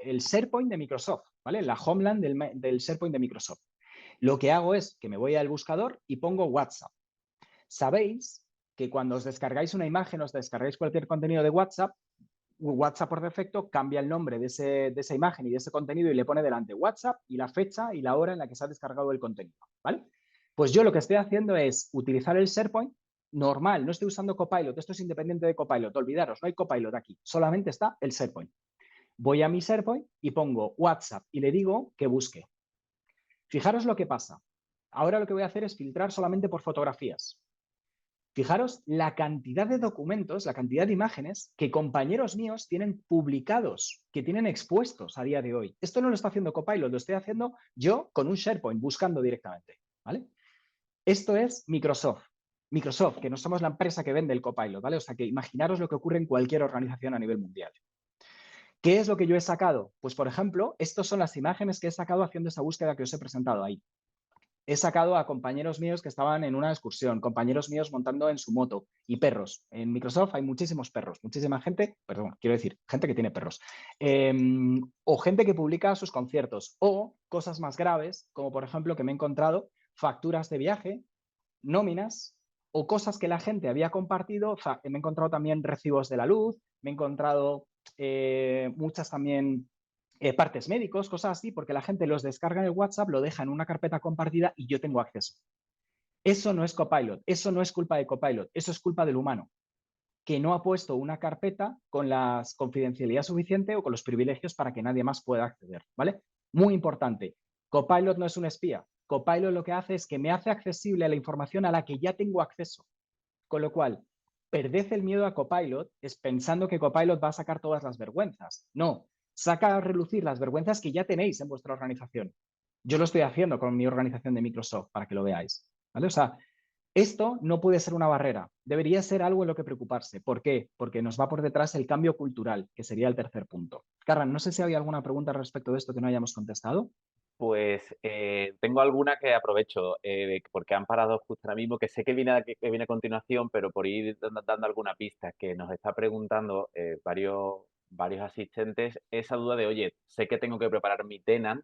SharePoint de Microsoft, ¿vale? La homeland del SharePoint de Microsoft. Lo que hago es que me voy al buscador y pongo WhatsApp. Sabéis que cuando os descargáis una imagen, os descargáis cualquier contenido de WhatsApp, WhatsApp por defecto cambia el nombre de esa imagen y de ese contenido y le pone delante WhatsApp y la fecha y la hora en la que se ha descargado el contenido, ¿vale? Pues yo lo que estoy haciendo es utilizar el SharePoint normal, no estoy usando Copilot, esto es independiente de Copilot, olvidaros, no hay Copilot aquí, solamente está el SharePoint. Voy a mi SharePoint y pongo WhatsApp y le digo que busque. Fijaros lo que pasa. Ahora lo que voy a hacer es filtrar solamente por fotografías. Fijaros la cantidad de documentos, la cantidad de imágenes que compañeros míos tienen publicados, que tienen expuestos a día de hoy. Esto no lo está haciendo Copilot, lo estoy haciendo yo con un SharePoint, buscando directamente, ¿vale? Esto es Microsoft. Microsoft, que no somos la empresa que vende el Copilot, ¿vale? O sea que imaginaros lo que ocurre en cualquier organización a nivel mundial. ¿Qué es lo que yo he sacado? Pues, por ejemplo, estas son las imágenes que he sacado haciendo esa búsqueda que os he presentado ahí. he sacado a compañeros míos que estaban en una excursión, compañeros míos montando en su moto y perros. En Microsoft hay muchísimos perros, muchísima gente, perdón, quiero decir, gente que tiene perros. O gente que publica sus conciertos o cosas más graves, como por ejemplo que me he encontrado facturas de viaje, nóminas o cosas que la gente había compartido. Me he encontrado también recibos de la luz, me he encontrado muchas también partes médicos, cosas así, porque la gente los descarga en el WhatsApp, lo deja en una carpeta compartida y yo tengo acceso. Eso no es Copilot, eso no es culpa de Copilot, eso es culpa del humano, que no ha puesto una carpeta con la confidencialidad suficiente o con los privilegios para que nadie más pueda acceder, ¿vale? Muy importante, Copilot no es un espía. Copilot lo que hace es que me hace accesible a la información a la que ya tengo acceso. Con lo cual, perded el miedo a Copilot es pensando que Copilot va a sacar todas las vergüenzas. No, saca a relucir las vergüenzas que ya tenéis en vuestra organización. Yo lo estoy haciendo con mi organización de Microsoft para que lo veáis, ¿vale? O sea, esto no puede ser una barrera, debería ser algo en lo que preocuparse. ¿Por qué? Porque nos va por detrás el cambio cultural, que sería el tercer punto. Karran, no sé si hay alguna pregunta respecto de esto que no hayamos contestado. Pues tengo alguna que aprovecho, porque han parado justo ahora mismo, que sé que viene a continuación, pero por ir dando alguna pista, que nos está preguntando varios asistentes esa duda de, oye, sé que tengo que preparar mi tenant,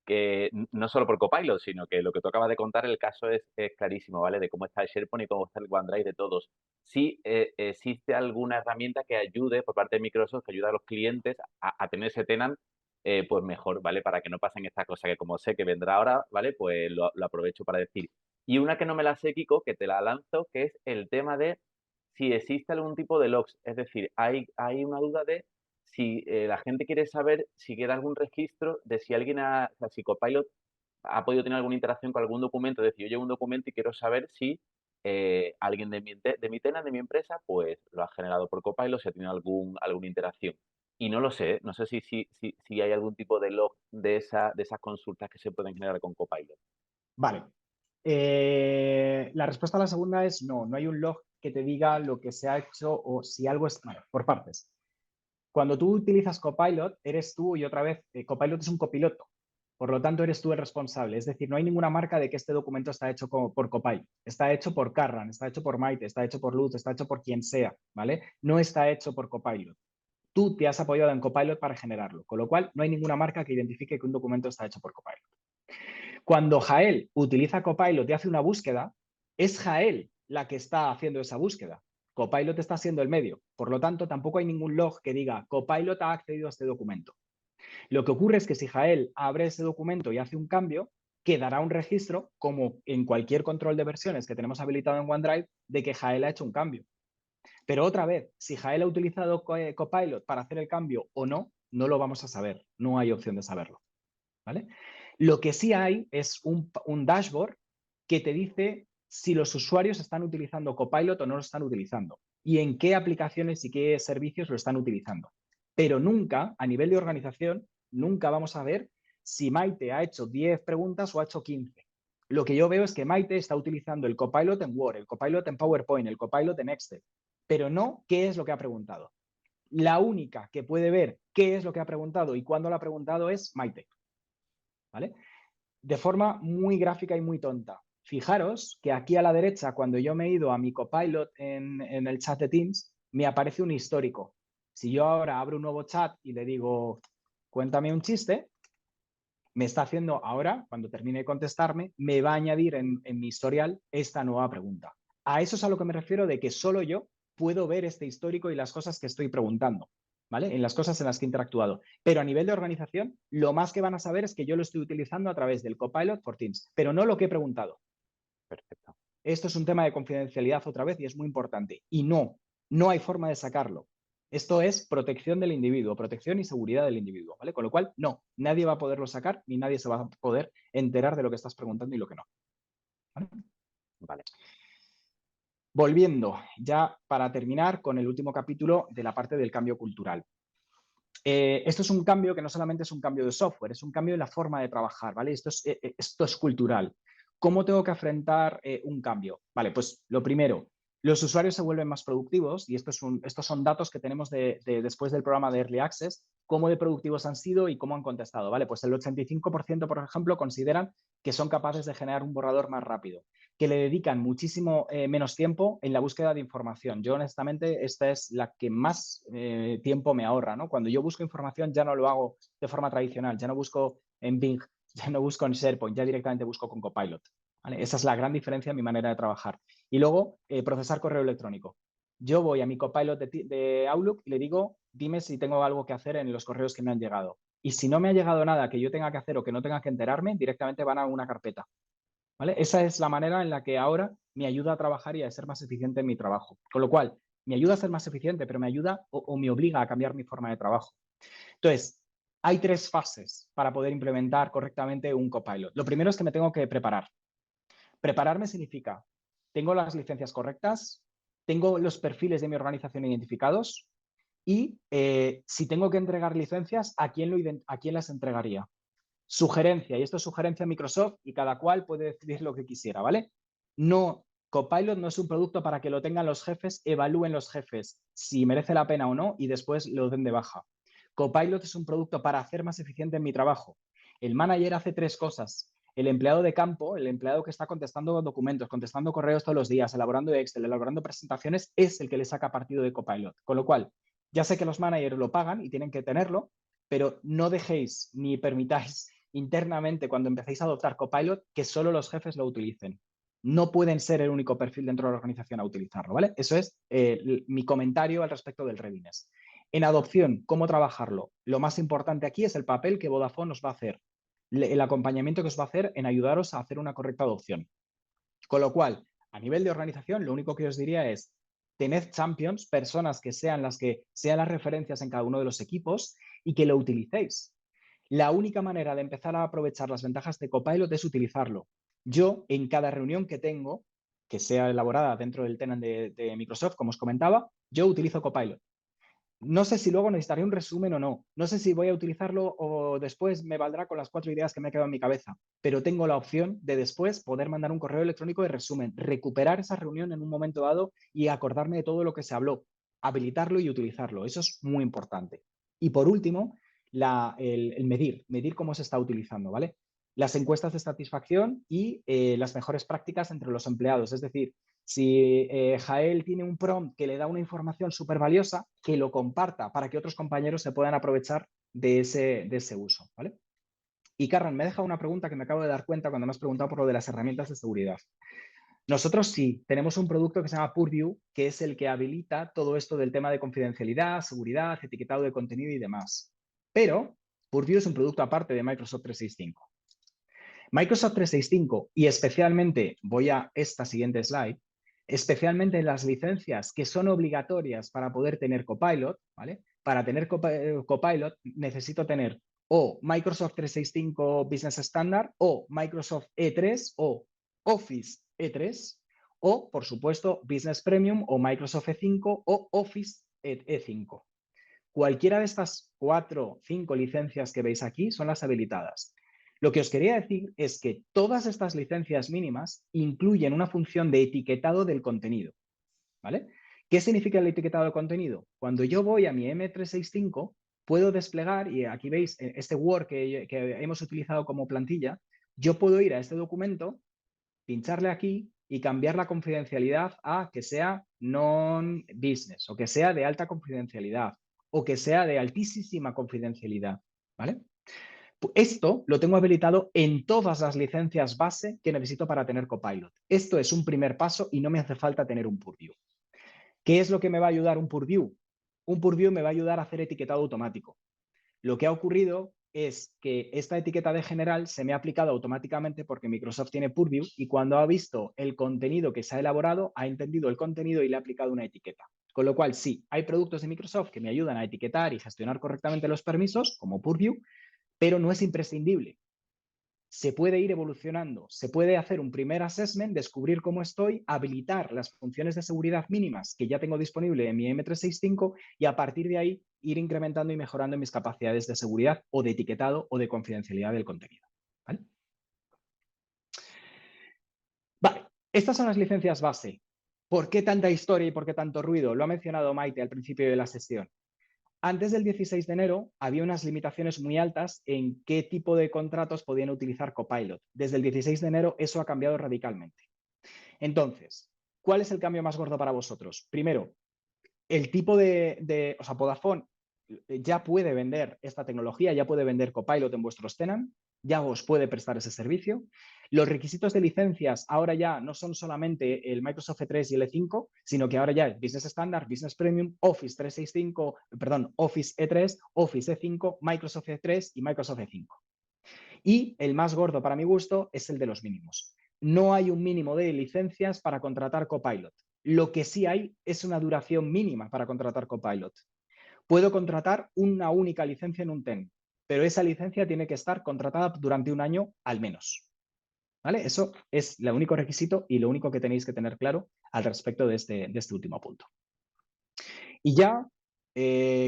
que no solo por Copilot, sino que lo que tú acabas de contar, el caso es clarísimo, ¿vale? De cómo está el SharePoint y cómo está el OneDrive de todos. Si existe alguna herramienta que ayude por parte de Microsoft, que ayude a los clientes a tener ese tenant, pues mejor, ¿vale? Para que no pasen estas cosas que como sé que vendrá ahora, ¿vale? Pues lo aprovecho para decir. Y una que no me la sé, Kiko, que te la lanzo, que es el tema de si existe algún tipo de logs. Es decir, hay una duda de si la gente quiere saber si queda algún registro de si alguien o sea, si Copilot ha podido tener alguna interacción con algún documento. Es decir, yo llevo un documento y quiero saber si alguien de mi tenant, de mi empresa, pues lo ha generado por Copilot, si ha tenido alguna interacción. Y no lo sé, no sé si hay algún tipo de log de esas consultas que se pueden generar con Copilot. Vale. La respuesta a la segunda es no, no hay un log que te diga lo que se ha hecho o si algo es... Bueno, por partes. Cuando tú utilizas Copilot, eres tú y otra vez, Copilot es un copiloto. Por lo tanto, eres tú el responsable. Es decir, no hay ninguna marca de que este documento está hecho por Copilot. Está hecho por Karran, está hecho por Maite, está hecho por Luz, está hecho por quien sea, ¿vale? No está hecho por Copilot. Tú te has apoyado en Copilot para generarlo, con lo cual no hay ninguna marca que identifique que un documento está hecho por Copilot. Cuando Jael utiliza Copilot y hace una búsqueda, es Jael la que está haciendo esa búsqueda. Copilot está siendo el medio. Por lo tanto, tampoco hay ningún log que diga Copilot ha accedido a este documento. Lo que ocurre es que si Jael abre ese documento y hace un cambio, quedará un registro, como en cualquier control de versiones que tenemos habilitado en OneDrive, de que Jael ha hecho un cambio. Pero otra vez, si Jael ha utilizado Copilot para hacer el cambio o no, no lo vamos a saber. No hay opción de saberlo. ¿Vale? Lo que sí hay es un dashboard que te dice si los usuarios están utilizando Copilot o no lo están utilizando y en qué aplicaciones y qué servicios lo están utilizando. Pero nunca, a nivel de organización, nunca vamos a ver si Maite ha hecho 10 preguntas o ha hecho 15. Lo que yo veo es que Maite está utilizando el Copilot en Word, el Copilot en PowerPoint, el Copilot en Excel, pero no qué es lo que ha preguntado. La única que puede ver qué es lo que ha preguntado y cuándo lo ha preguntado es Maite. ¿Vale? De forma muy gráfica y muy tonta. Fijaros que aquí a la derecha, cuando yo me he ido a mi Copilot en el chat de Teams, me aparece un histórico. Si yo ahora abro un nuevo chat y le digo, cuéntame un chiste, me está haciendo ahora, cuando termine de contestarme, me va a añadir en mi historial esta nueva pregunta. A eso es a lo que me refiero de que solo yo puedo ver este histórico y las cosas que estoy preguntando, ¿vale? En las cosas en las que he interactuado. Pero a nivel de organización, lo más que van a saber es que yo lo estoy utilizando a través del Copilot for Teams, pero no lo que he preguntado. Perfecto. Esto es un tema de confidencialidad otra vez y es muy importante. Y no hay forma de sacarlo. Esto es protección del individuo, protección y seguridad del individuo, ¿vale? Con lo cual, no, nadie va a poderlo sacar ni nadie se va a poder enterar de lo que estás preguntando y lo que no. ¿Vale? Vale. Volviendo ya para terminar con el último capítulo de la parte del cambio cultural. Esto es un cambio que no solamente es un cambio de software, es un cambio en la forma de trabajar, ¿vale? Esto es cultural. ¿Cómo tengo que afrontar un cambio? Vale, pues lo primero, Los usuarios se vuelven más productivos y estos son datos que tenemos después del programa de Early Access, cómo de productivos han sido y cómo han contestado, ¿vale? Pues el 85%, por ejemplo, consideran que son capaces de generar un borrador más rápido, que le dedican muchísimo menos tiempo en la búsqueda de información. Yo, honestamente, esta es la que más tiempo me ahorra, ¿no? Cuando yo busco información ya no lo hago de forma tradicional, ya no busco en Bing, ya no busco en SharePoint, ya directamente busco con Copilot, ¿vale? Esa es la gran diferencia en mi manera de trabajar. Y luego, procesar correo electrónico. Yo voy a mi Copilot de Outlook y le digo, dime si tengo algo que hacer en los correos que me han llegado. Y si no me ha llegado nada que yo tenga que hacer o que no tenga que enterarme, directamente van a una carpeta, ¿vale? Esa es la manera en la que ahora me ayuda a trabajar y a ser más eficiente en mi trabajo. Con lo cual, me ayuda a ser más eficiente, pero me ayuda o me obliga a cambiar mi forma de trabajo. Entonces, hay 3 fases para poder implementar correctamente un Copilot. Lo primero es que me tengo que preparar. Prepararme significa, tengo las licencias correctas, tengo los perfiles de mi organización identificados y si tengo que entregar licencias, ¿a quién las entregaría? Sugerencia, y esto es sugerencia a Microsoft y cada cual puede decidir lo que quisiera, ¿vale? No, Copilot no es un producto para que lo tengan los jefes, evalúen los jefes si merece la pena o no y después lo den de baja. Copilot es un producto para hacer más eficiente mi trabajo. El manager hace 3 cosas. El empleado de campo, el empleado que está contestando documentos, contestando correos todos los días, elaborando Excel, elaborando presentaciones, es el que le saca partido de Copilot. Con lo cual, ya sé que los managers lo pagan y tienen que tenerlo, pero no dejéis ni permitáis internamente cuando empecéis a adoptar Copilot que solo los jefes lo utilicen. No pueden ser el único perfil dentro de la organización a utilizarlo, ¿vale? Eso es mi comentario al respecto del readiness. En adopción, ¿cómo trabajarlo? Lo más importante aquí es el papel que Vodafone os va a hacer, el acompañamiento que os va a hacer en ayudaros a hacer una correcta adopción. Con lo cual, a nivel de organización, lo único que os diría es, tened champions, personas que sean las referencias en cada uno de los equipos y que lo utilicéis. La única manera de empezar a aprovechar las ventajas de Copilot es utilizarlo. Yo, en cada reunión que tengo, que sea elaborada dentro del tenant de Microsoft, como os comentaba, yo utilizo Copilot. No sé si luego necesitaré un resumen o no. No sé si voy a utilizarlo o después me valdrá con las 4 ideas que me he quedado en mi cabeza. Pero tengo la opción de después poder mandar un correo electrónico de resumen, recuperar esa reunión en un momento dado y acordarme de todo lo que se habló, habilitarlo y utilizarlo. Eso es muy importante. Y por último, el medir cómo se está utilizando, ¿vale? Las encuestas de satisfacción y las mejores prácticas entre los empleados. Es decir, si Jael tiene un prompt que le da una información súper valiosa, que lo comparta para que otros compañeros se puedan aprovechar de ese uso, ¿vale? Y Carran, me deja una pregunta que me acabo de dar cuenta cuando me has preguntado por lo de las herramientas de seguridad. Nosotros sí, tenemos un producto que se llama Purview, que es el que habilita todo esto del tema de confidencialidad, seguridad, etiquetado de contenido y demás. Pero Purview es un producto aparte de Microsoft 365. Microsoft 365 y especialmente, voy a esta siguiente slide, especialmente en las licencias que son obligatorias para poder tener Copilot, ¿vale? Para tener Copilot necesito tener o Microsoft 365 Business Standard o Microsoft E3 o Office E3 o, por supuesto, Business Premium o Microsoft E5 o Office E5. Cualquiera de estas 4 o 5 licencias que veis aquí son las habilitadas. Lo que os quería decir es que todas estas licencias mínimas incluyen una función de etiquetado del contenido, ¿vale? ¿Qué significa el etiquetado del contenido? Cuando yo voy a mi M365, puedo desplegar, y aquí veis este Word que hemos utilizado como plantilla, yo puedo ir a este documento, pincharle aquí y cambiar la confidencialidad a que sea non-business o que sea de alta confidencialidad o que sea de altísima confidencialidad, ¿vale? Esto lo tengo habilitado en todas las licencias base que necesito para tener Copilot. Esto es un primer paso y no me hace falta tener un Purview. ¿Qué es lo que me va a ayudar un Purview? Un Purview me va a ayudar a hacer etiquetado automático. Lo que ha ocurrido es que esta etiqueta de general se me ha aplicado automáticamente porque Microsoft tiene Purview y cuando ha visto el contenido que se ha elaborado, ha entendido el contenido y le ha aplicado una etiqueta. Con lo cual, sí, hay productos de Microsoft que me ayudan a etiquetar y gestionar correctamente los permisos, como Purview, pero no es imprescindible. Se puede ir evolucionando, se puede hacer un primer assessment, descubrir cómo estoy, habilitar las funciones de seguridad mínimas que ya tengo disponible en mi M365 y a partir de ahí ir incrementando y mejorando mis capacidades de seguridad o de etiquetado o de confidencialidad del contenido. ¿Vale? Estas son las licencias base. ¿Por qué tanta historia y por qué tanto ruido? Lo ha mencionado Maite al principio de la sesión. Antes del 16 de enero había unas limitaciones muy altas en qué tipo de contratos podían utilizar Copilot. Desde el 16 de enero eso ha cambiado radicalmente. Entonces, ¿cuál es el cambio más gordo para vosotros? Primero, el tipo o sea, Vodafone ya puede vender esta tecnología, ya puede vender Copilot en vuestros tenant, ya os puede prestar ese servicio. Los requisitos de licencias ahora ya no son solamente el Microsoft E3 y el E5, sino que ahora ya es Business Standard, Business Premium, Office 365, perdón, Office E3, Office E5, Microsoft E3 y Microsoft E5. Y el más gordo para mi gusto es el de los mínimos. No hay un mínimo de licencias para contratar Copilot. Lo que sí hay es una duración mínima para contratar Copilot. Puedo contratar una única licencia en un TEN, pero esa licencia tiene que estar contratada durante un año al menos. ¿Vale? Eso es el único requisito y lo único que tenéis que tener claro al respecto de este último punto. Y ya,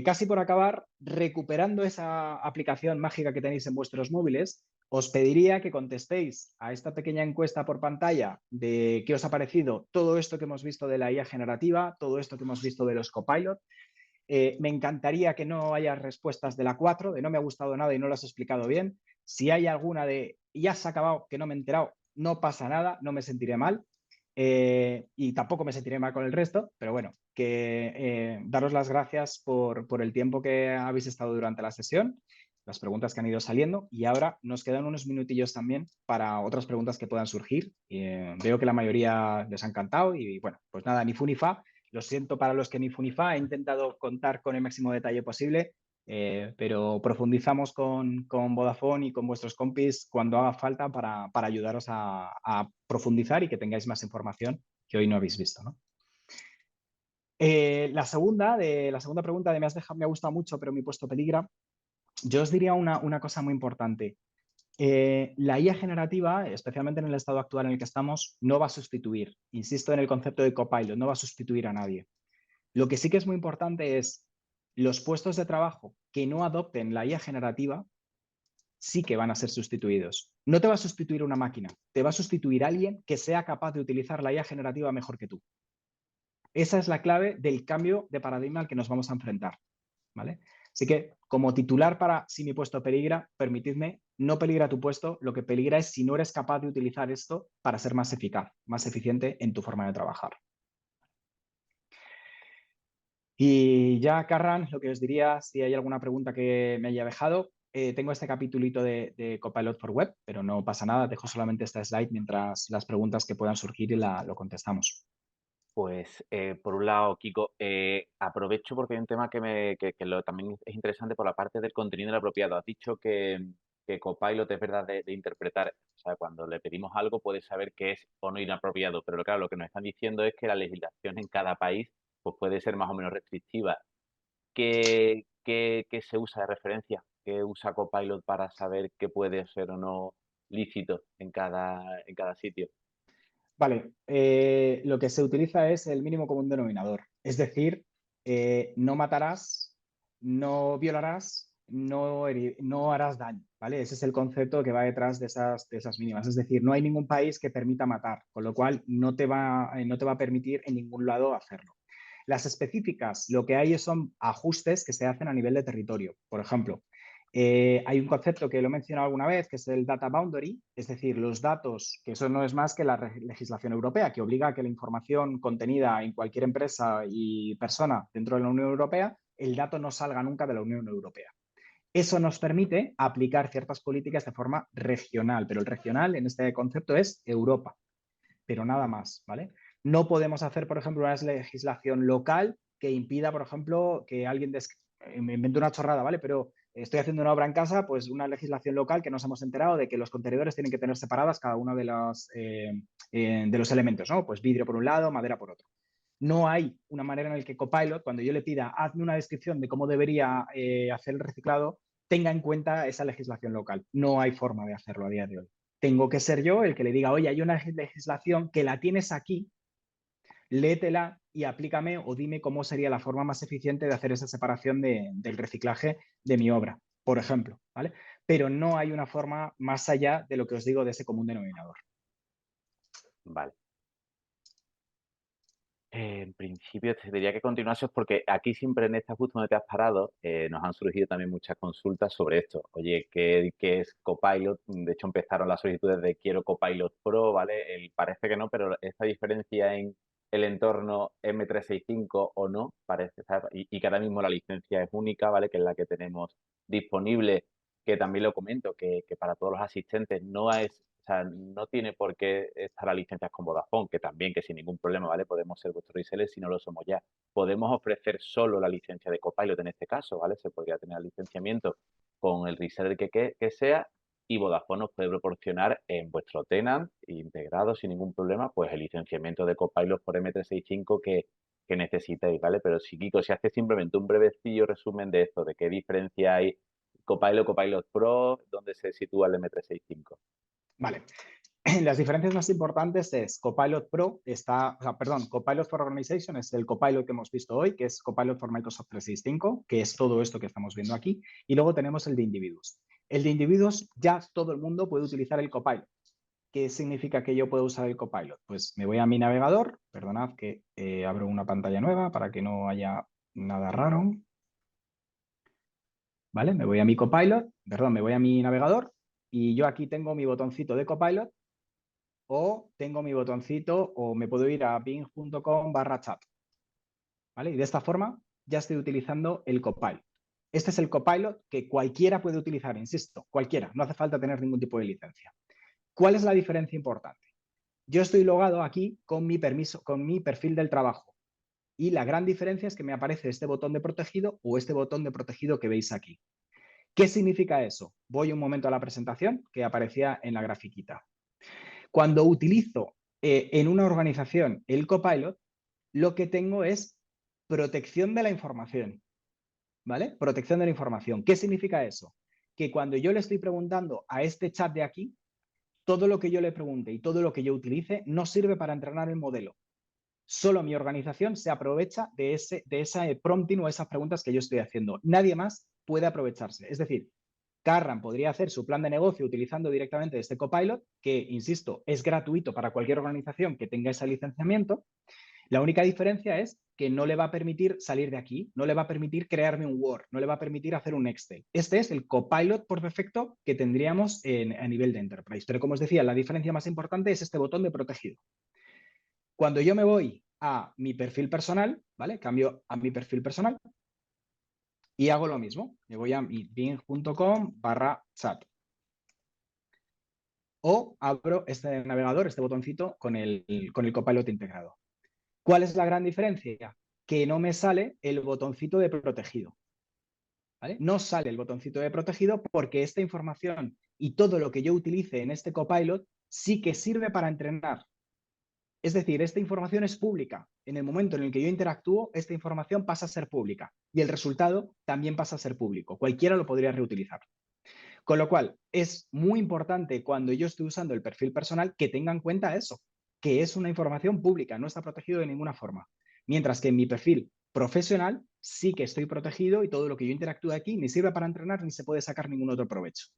casi por acabar, recuperando esa aplicación mágica que tenéis en vuestros móviles, os pediría que contestéis a esta pequeña encuesta por pantalla de qué os ha parecido todo esto que hemos visto de la IA generativa, todo esto que hemos visto de los Copilot. Me encantaría que no haya respuestas de la 4, de no me ha gustado nada y no lo has explicado bien. Si hay alguna de ya se ha acabado, que no me he enterado, no pasa nada, no me sentiré mal. Y tampoco me sentiré mal con el resto, pero bueno, que daros las gracias por el tiempo que habéis estado durante la sesión, las preguntas que han ido saliendo y ahora nos quedan unos minutillos también para otras preguntas que puedan surgir. Veo que la mayoría les ha encantado y bueno, pues nada, ni fu ni fa. Lo siento para los que ni fu ni fa, he intentado contar con el máximo detalle posible, pero profundizamos con Vodafone y con vuestros compis cuando haga falta para ayudaros a profundizar y que tengáis más información que hoy no habéis visto, ¿no? La segunda pregunta de me ha gustado mucho, pero mi puesto peligra. Yo os diría una cosa muy importante. La IA generativa, especialmente en el estado actual en el que estamos, no va a sustituir, insisto en el concepto de copilot, no va a sustituir a nadie. Lo que sí que es muy importante es los puestos de trabajo que no adopten la IA generativa sí que van a ser sustituidos. No te va a sustituir una máquina, te va a sustituir alguien que sea capaz de utilizar la IA generativa mejor que tú. Esa es la clave del cambio de paradigma al que nos vamos a enfrentar, ¿vale? Así que, como titular para si mi puesto peligra, permitidme, no peligra tu puesto, lo que peligra es si no eres capaz de utilizar esto para ser más eficaz, más eficiente en tu forma de trabajar. Y ya, Carran, lo que os diría, si hay alguna pregunta que me haya dejado, tengo este capitulito de Copilot for Web, pero no pasa nada, dejo solamente esta slide mientras las preguntas que puedan surgir y lo contestamos. Pues, por un lado, Kiko, aprovecho porque hay un tema que también es interesante por la parte del contenido inapropiado. Has dicho que Copilot es verdad de interpretar, o sea, cuando le pedimos algo puede saber qué es o no inapropiado, pero claro, lo que nos están diciendo es que la legislación en cada país pues puede ser más o menos restrictiva. ¿Qué se usa de referencia? ¿Qué usa Copilot para saber qué puede ser o no lícito en cada sitio? Vale, lo que se utiliza es el mínimo común denominador, es decir, no matarás, no violarás, no harás daño, ¿vale? Ese es el concepto que va detrás de esas mínimas, es decir, no hay ningún país que permita matar, con lo cual no te va a permitir en ningún lado hacerlo. Las específicas, lo que hay son ajustes que se hacen a nivel de territorio. Por ejemplo, hay un concepto que lo he mencionado alguna vez, que es el data boundary, es decir, los datos, que eso no es más que la legislación europea, que obliga a que la información contenida en cualquier empresa y persona dentro de la Unión Europea, el dato no salga nunca de la Unión Europea. Eso nos permite aplicar ciertas políticas de forma regional, pero el regional en este concepto es Europa, pero nada más, ¿vale? No podemos hacer, por ejemplo, una legislación local que impida, por ejemplo, que alguien me invento una chorrada, ¿vale? Pero estoy haciendo una obra en casa, pues una legislación local que nos hemos enterado de que los contenedores tienen que tener separadas cada uno de los elementos, ¿no? Pues vidrio por un lado, madera por otro. No hay una manera en la que Copilot, cuando yo le pida, hazme una descripción de cómo debería hacer el reciclado, tenga en cuenta esa legislación local. No hay forma de hacerlo a día de hoy. Tengo que ser yo el que le diga, oye, hay una legislación que la tienes aquí, léetela y aplícame o dime cómo sería la forma más eficiente de hacer esa separación del reciclaje de mi obra, por ejemplo, ¿vale? Pero no hay una forma más allá de lo que os digo de ese común denominador. Vale. En principio te diría que continuases porque aquí siempre en esta justo donde te has parado nos han surgido también muchas consultas sobre esto. Oye, ¿qué es Copilot? De hecho empezaron las solicitudes de quiero Copilot Pro, ¿vale? Parece que no, pero esta diferencia en el entorno M365 o no, parece, ¿sabes? Y que ahora mismo la licencia es única, ¿vale? Que es la que tenemos disponible, que también lo comento, que para todos los asistentes no es, o sea, no tiene por qué estar a licencias con Vodafone, que también, que sin ningún problema, ¿vale? Podemos ser vuestro reseller si no lo somos ya. Podemos ofrecer solo la licencia de Copilot en este caso, ¿vale? Se podría tener el licenciamiento con el reseller que sea y Vodafone os puede proporcionar en vuestro tenant integrado sin ningún problema, pues el licenciamiento de Copilot por M365 que necesitéis, ¿vale? Pero si Kiko, si haces simplemente un brevecillo resumen de esto, de qué diferencia hay Copilot, Copilot Pro, dónde se sitúa el M365. Vale. Las diferencias más importantes es Copilot Pro, Copilot for Organization es el Copilot que hemos visto hoy, que es Copilot for Microsoft 365, que es todo esto que estamos viendo aquí. Y luego tenemos el de individuos. El de individuos, ya todo el mundo puede utilizar el Copilot. ¿Qué significa que yo puedo usar el Copilot? Pues me voy a mi navegador, perdonad que abro una pantalla nueva para que no haya nada raro. ¿Vale? Me voy a mi Copilot, perdón, me voy a mi navegador y yo aquí tengo mi botoncito de Copilot o tengo mi botoncito o me puedo ir a bing.com/chat. ¿Vale? Y de esta forma ya estoy utilizando el Copilot. Este es el Copilot que cualquiera puede utilizar, insisto, cualquiera, no hace falta tener ningún tipo de licencia. ¿Cuál es la diferencia importante? Yo estoy logado aquí con mi permiso, con mi perfil del trabajo. Y la gran diferencia es que me aparece este botón de protegido o este botón de protegido que veis aquí. ¿Qué significa eso? Voy un momento a la presentación que aparecía en la grafiquita. Cuando utilizo en una organización el Copilot, lo que tengo es protección de la información. ¿Vale? Protección de la información. ¿Qué significa eso? Que cuando yo le estoy preguntando a este chat de aquí, todo lo que yo le pregunte y todo lo que yo utilice no sirve para entrenar el modelo. Solo mi organización se aprovecha de ese prompting o esas preguntas que yo estoy haciendo. Nadie más puede aprovecharse. Es decir, Carran podría hacer su plan de negocio utilizando directamente este Copilot, que, insisto, es gratuito para cualquier organización que tenga ese licenciamiento. La única diferencia es que no le va a permitir salir de aquí, no le va a permitir crearme un Word, no le va a permitir hacer un Excel. Este es el Copilot por defecto que tendríamos a nivel de Enterprise. Pero como os decía, la diferencia más importante es este botón de protegido. Cuando yo me voy a mi perfil personal, ¿vale? Cambio a mi perfil personal y hago lo mismo. Me voy a mi bing.com/chat. O abro este navegador, este botoncito con el Copilot integrado. ¿Cuál es la gran diferencia? Que no me sale el botoncito de protegido. ¿Vale? No sale el botoncito de protegido porque esta información y todo lo que yo utilice en este Copilot sí que sirve para entrenar. Es decir, esta información es pública. En el momento en el que yo interactúo, esta información pasa a ser pública y el resultado también pasa a ser público. Cualquiera lo podría reutilizar. Con lo cual, es muy importante cuando yo estoy usando el perfil personal que tenga en cuenta eso, que es una información pública, no está protegido de ninguna forma. Mientras que en mi perfil profesional sí que estoy protegido y todo lo que yo interactúe aquí ni sirve para entrenar ni se puede sacar ningún otro provecho.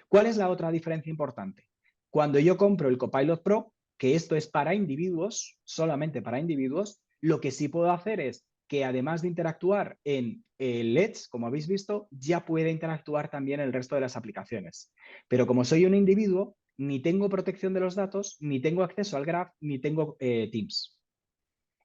¿Cuál es la otra diferencia importante? Cuando yo compro el Copilot Pro, que esto es para individuos, solamente para individuos, lo que sí puedo hacer es que además de interactuar en el Edge, como habéis visto, ya puede interactuar también en el resto de las aplicaciones. Pero como soy un individuo, ni tengo protección de los datos, ni tengo acceso al Graph, ni tengo Teams.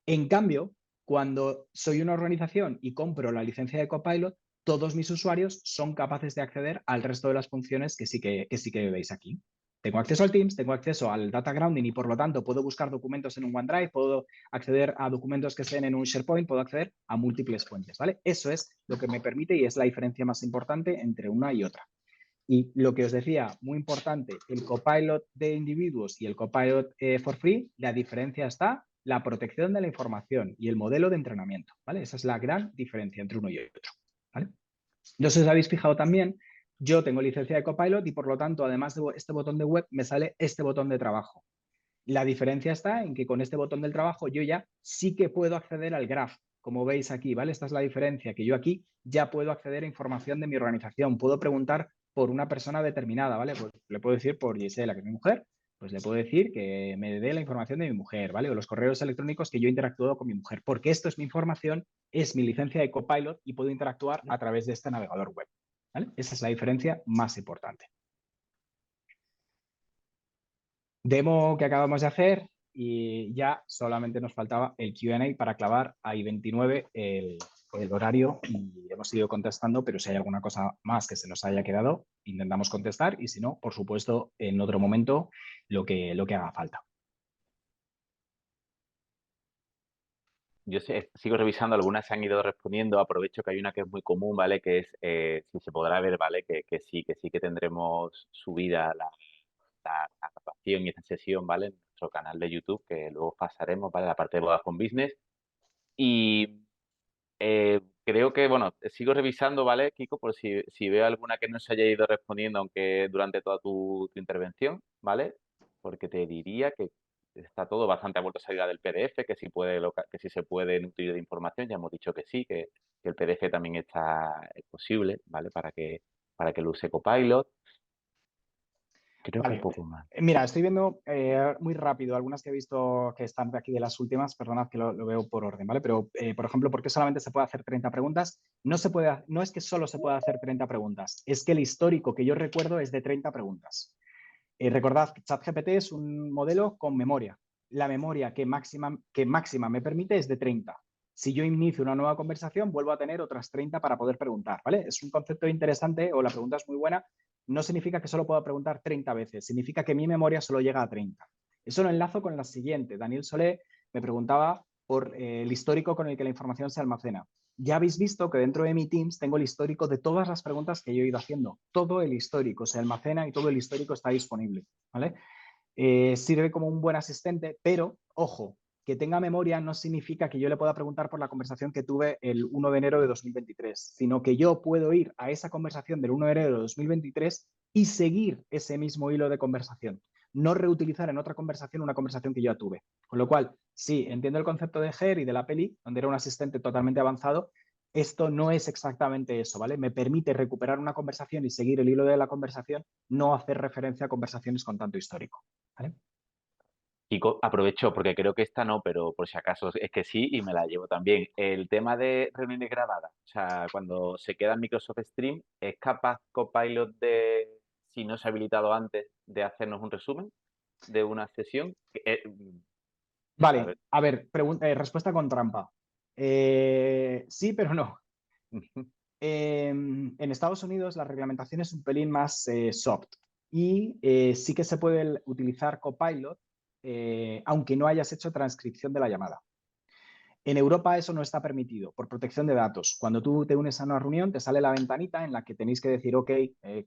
En cambio, cuando soy una organización y compro la licencia de Copilot, todos mis usuarios son capaces de acceder al resto de las funciones que sí que veis aquí. Tengo acceso al Teams, tengo acceso al data grounding y por lo tanto puedo buscar documentos en un OneDrive, puedo acceder a documentos que estén en un SharePoint, puedo acceder a múltiples fuentes, ¿vale? Eso es lo que me permite y es la diferencia más importante entre una y otra. Y lo que os decía, muy importante, el Copilot de individuos y el Copilot for free, la diferencia está la protección de la información y el modelo de entrenamiento, ¿vale? Esa es la gran diferencia entre uno y otro, ¿vale? No sé si os habéis fijado también, yo tengo licencia de Copilot y por lo tanto, además de este botón de web, me sale este botón de trabajo. La diferencia está en que con este botón del trabajo yo ya sí que puedo acceder al Graph, como veis aquí, ¿vale? Esta es la diferencia, que yo aquí ya puedo acceder a información de mi organización, puedo preguntar por una persona determinada, ¿vale? Pues le puedo decir por Gisela, que es mi mujer, Pues le puedo decir que me dé la información de mi mujer, ¿vale? O los correos electrónicos que yo he interactuado con mi mujer, porque esto es mi información, es mi licencia de Copilot y puedo interactuar a través de este navegador web, ¿vale? Esa es la diferencia más importante. Demo que acabamos de hacer y ya solamente nos faltaba el Q&A para clavar a I29 el horario y hemos ido contestando, pero si hay alguna cosa más que se nos haya quedado, intentamos contestar y si no, por supuesto, en otro momento lo que haga falta. Yo sigo revisando, algunas se han ido respondiendo, aprovecho que hay una que es muy común, ¿vale? Que es, si se podrá ver, ¿vale? Que sí que tendremos subida la grabación y esta sesión, ¿vale? En nuestro canal de YouTube, que luego pasaremos, ¿vale? La parte de Vodafone Business. Y creo que, bueno, sigo revisando, ¿vale, Kiko? Por si veo alguna que no se haya ido respondiendo, aunque durante toda tu intervención, ¿vale? Porque te diría que está todo bastante a vuelta salida del PDF, que si puede que si se puede nutrir de información, ya hemos dicho que sí, que el PDF también es posible, ¿vale? Para que lo use Copilot. Creo que Vale. poco más. Mira, estoy viendo muy rápido algunas que he visto que están de aquí de las últimas, perdonad que lo veo por orden, ¿vale? Pero, por ejemplo, ¿por qué solamente se puede hacer 30 preguntas? No es que solo se pueda hacer 30 preguntas, es que el histórico que yo recuerdo es de 30 preguntas. Recordad que ChatGPT es un modelo con memoria. La memoria que máxima me permite es de 30. Si yo inicio una nueva conversación, vuelvo a tener otras 30 para poder preguntar, ¿vale? Es un concepto interesante o la pregunta es muy buena. No significa que solo pueda preguntar 30 veces, significa que mi memoria solo llega a 30. Eso lo enlazo con la siguiente. Daniel Solé me preguntaba por el histórico con el que la información se almacena. Ya habéis visto que dentro de mi Teams tengo el histórico de todas las preguntas que yo he ido haciendo. Todo el histórico se almacena y todo el histórico está disponible, ¿vale? Sirve como un buen asistente, pero, ojo, que tenga memoria no significa que yo le pueda preguntar por la conversación que tuve el 1 de enero de 2023, sino que yo puedo ir a esa conversación del 1 de enero de 2023 y seguir ese mismo hilo de conversación, no reutilizar en otra conversación una conversación que yo ya tuve. Con lo cual, sí, entiendo el concepto de Her y de la peli, donde era un asistente totalmente avanzado. Esto no es exactamente eso, ¿vale? Me permite recuperar una conversación y seguir el hilo de la conversación, no hacer referencia a conversaciones con tanto histórico, ¿vale? Kiko, aprovecho porque creo que esta no, pero por si acaso es que sí y me la llevo también. El tema de reuniones grabadas, o sea, cuando se queda en Microsoft Stream, ¿es capaz Copilot de, si no se ha habilitado antes, de hacernos un resumen de una sesión? Vale, a ver, respuesta con trampa. Sí, pero no. En Estados Unidos la reglamentación es un pelín más soft y sí que se puede utilizar Copilot aunque no hayas hecho transcripción de la llamada. En Europa eso no está permitido por protección de datos. Cuando tú te unes a una reunión te sale la ventanita en la que tenéis que decir ok,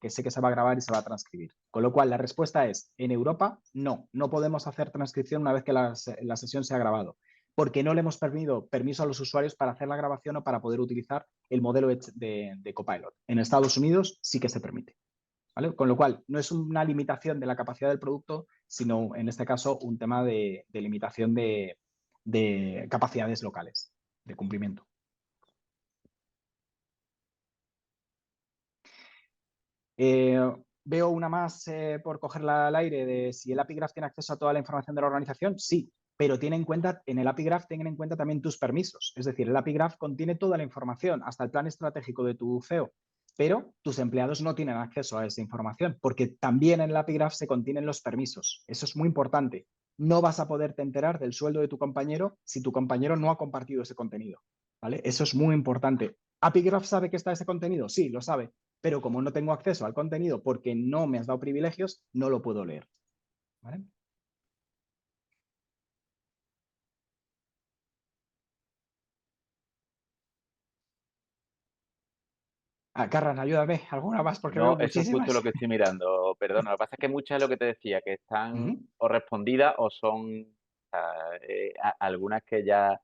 que sé que se va a grabar y se va a transcribir. Con lo cual la respuesta es, en Europa no podemos hacer transcripción una vez que la sesión se ha grabado, porque no le hemos permitido permiso a los usuarios para hacer la grabación o para poder utilizar el modelo de Copilot. En Estados Unidos sí que se permite, ¿vale? Con lo cual no es una limitación de la capacidad del producto, sino en este caso un tema de limitación de capacidades locales de cumplimiento. Veo una más por cogerla al aire de si el API Graph tiene acceso a toda la información de la organización. Sí, pero en el API Graph tienen en cuenta también tus permisos. Es decir, el API Graph contiene toda la información, hasta el plan estratégico de tu CEO, pero tus empleados no tienen acceso a esa información porque también en el API Graph se contienen los permisos. Eso es muy importante. No vas a poderte enterar del sueldo de tu compañero si tu compañero no ha compartido ese contenido, ¿vale? Eso es muy importante. ¿API Graph sabe que está ese contenido? Sí, lo sabe, pero como no tengo acceso al contenido porque no me has dado privilegios, no lo puedo leer, ¿vale? Carran, ayúdame, alguna más porque veo No, eso es justo lo muchísimas. que estoy mirando, perdona. Lo que pasa es que muchas es lo que te decía, que están o respondidas o son algunas que ya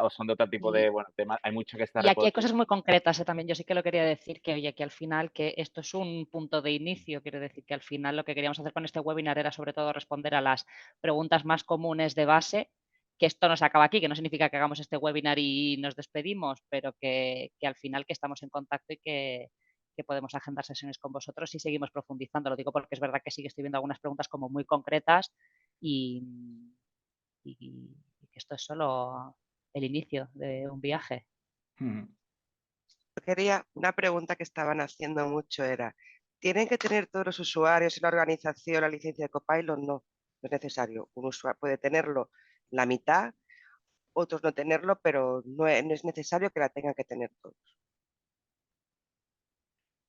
o son de otro tipo de, bueno, temas. Hay muchas que están Y aquí hay respondidas. cosas muy concretas, también. Yo sí que lo quería decir, que oye, que al final que esto es un punto de inicio, quiero decir que al final lo que queríamos hacer con este webinar era sobre todo responder a las preguntas más comunes de base, que esto no se acaba aquí, que no significa que hagamos este webinar y nos despedimos, pero que al final que estamos en contacto y que podemos agendar sesiones con vosotros y seguimos profundizando. Lo digo porque es verdad que sí que estoy viendo algunas preguntas como muy concretas y que esto es solo el inicio de un viaje. Una pregunta que estaban haciendo mucho era, ¿tienen que tener todos los usuarios en la organización la licencia de Copilot? No, no es necesario. Un usuario puede tenerlo la mitad, otros no tenerlo, pero no es necesario que la tengan que tener todos.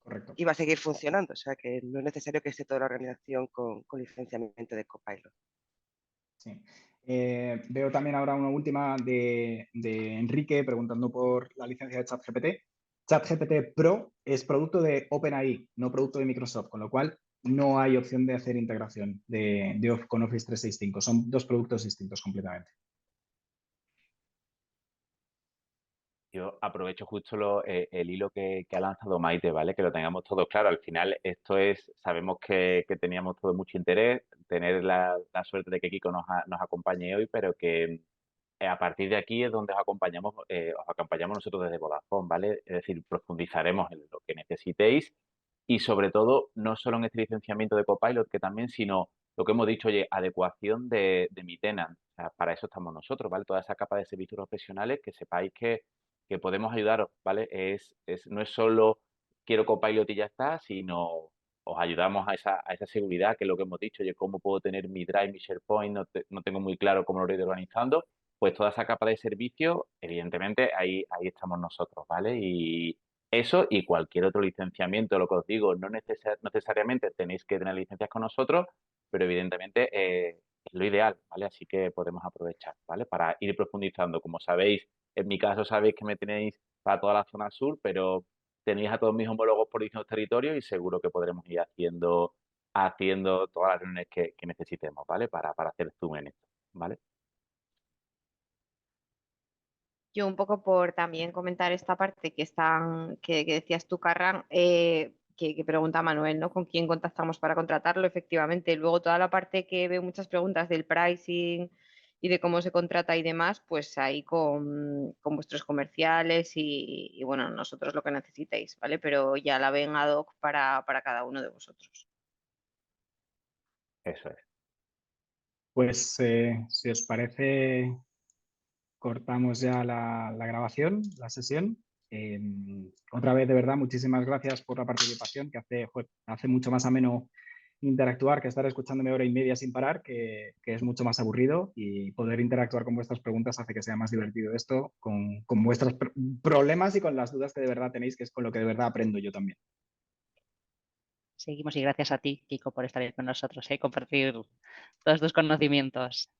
Correcto. Y va a seguir funcionando, o sea que no es necesario que esté toda la organización con licenciamiento de Copilot. Sí. Veo también ahora una última de Enrique preguntando por la licencia de ChatGPT. ChatGPT Pro es producto de OpenAI, no producto de Microsoft, con lo cual no hay opción de hacer integración con Office 365. Son dos productos distintos completamente. Yo aprovecho justo el hilo que ha lanzado Maite, ¿vale? Que lo tengamos todos claro. Al final, esto es, sabemos que teníamos todo mucho interés, tener la suerte de que Kiko nos acompañe hoy, pero que a partir de aquí es donde os acompañamos nosotros desde Vodafone, ¿vale? Es decir, profundizaremos en lo que necesitéis y sobre todo, no solo en este licenciamiento de Copilot, que también, sino lo que hemos dicho, oye, adecuación de mi tenant. O sea, para eso estamos nosotros, ¿vale? Toda esa capa de servicios profesionales que sepáis que podemos ayudaros, ¿vale? No es solo quiero Copilot y ya está, sino os ayudamos a esa seguridad, que es lo que hemos dicho, oye, cómo puedo tener mi Drive, mi SharePoint, no tengo muy claro cómo lo iré organizando, pues toda esa capa de servicio, evidentemente, ahí estamos nosotros, ¿vale? Y eso y cualquier otro licenciamiento, lo que os digo, no necesariamente tenéis que tener licencias con nosotros, pero evidentemente es lo ideal, ¿vale? Así que podemos aprovechar, ¿vale? Para ir profundizando. Como sabéis, en mi caso sabéis que me tenéis para toda la zona sur, pero tenéis a todos mis homólogos por distintos territorios y seguro que podremos ir haciendo todas las reuniones que necesitemos, ¿vale? Para hacer zoom en esto, ¿vale? Yo un poco por también comentar esta parte que decías tú, Carran, que pregunta Manuel, ¿no? ¿Con quién contactamos para contratarlo? Efectivamente. Luego toda la parte que veo muchas preguntas del pricing y de cómo se contrata y demás, pues ahí con vuestros comerciales y bueno, nosotros lo que necesitéis, ¿vale? Pero ya la ven ad hoc para cada uno de vosotros. Eso es. Pues si os parece, cortamos ya la grabación, la sesión. Otra vez, de verdad, muchísimas gracias por la participación, que hace mucho más ameno interactuar que estar escuchándome hora y media sin parar, que es mucho más aburrido, y poder interactuar con vuestras preguntas hace que sea más divertido esto, con vuestros problemas y con las dudas que de verdad tenéis, que es con lo que de verdad aprendo yo también. Seguimos y gracias a ti, Kiko, por estar ahí con nosotros y compartir todos tus conocimientos.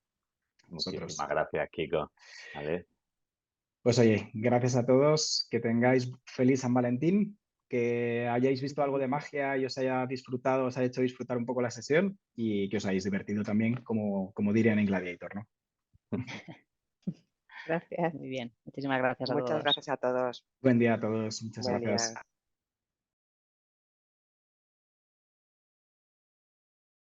Muchísimas gracias, Kiko. ¿Vale? Pues oye, gracias a todos, que tengáis feliz San Valentín, que hayáis visto algo de magia y os haya hecho disfrutar un poco la sesión y que os hayáis divertido también, como dirían en Gladiator, ¿no? Gracias. Muy bien, muchísimas gracias a todos. Muchas gracias a todos. Buen día a todos, muchas Buen gracias. día.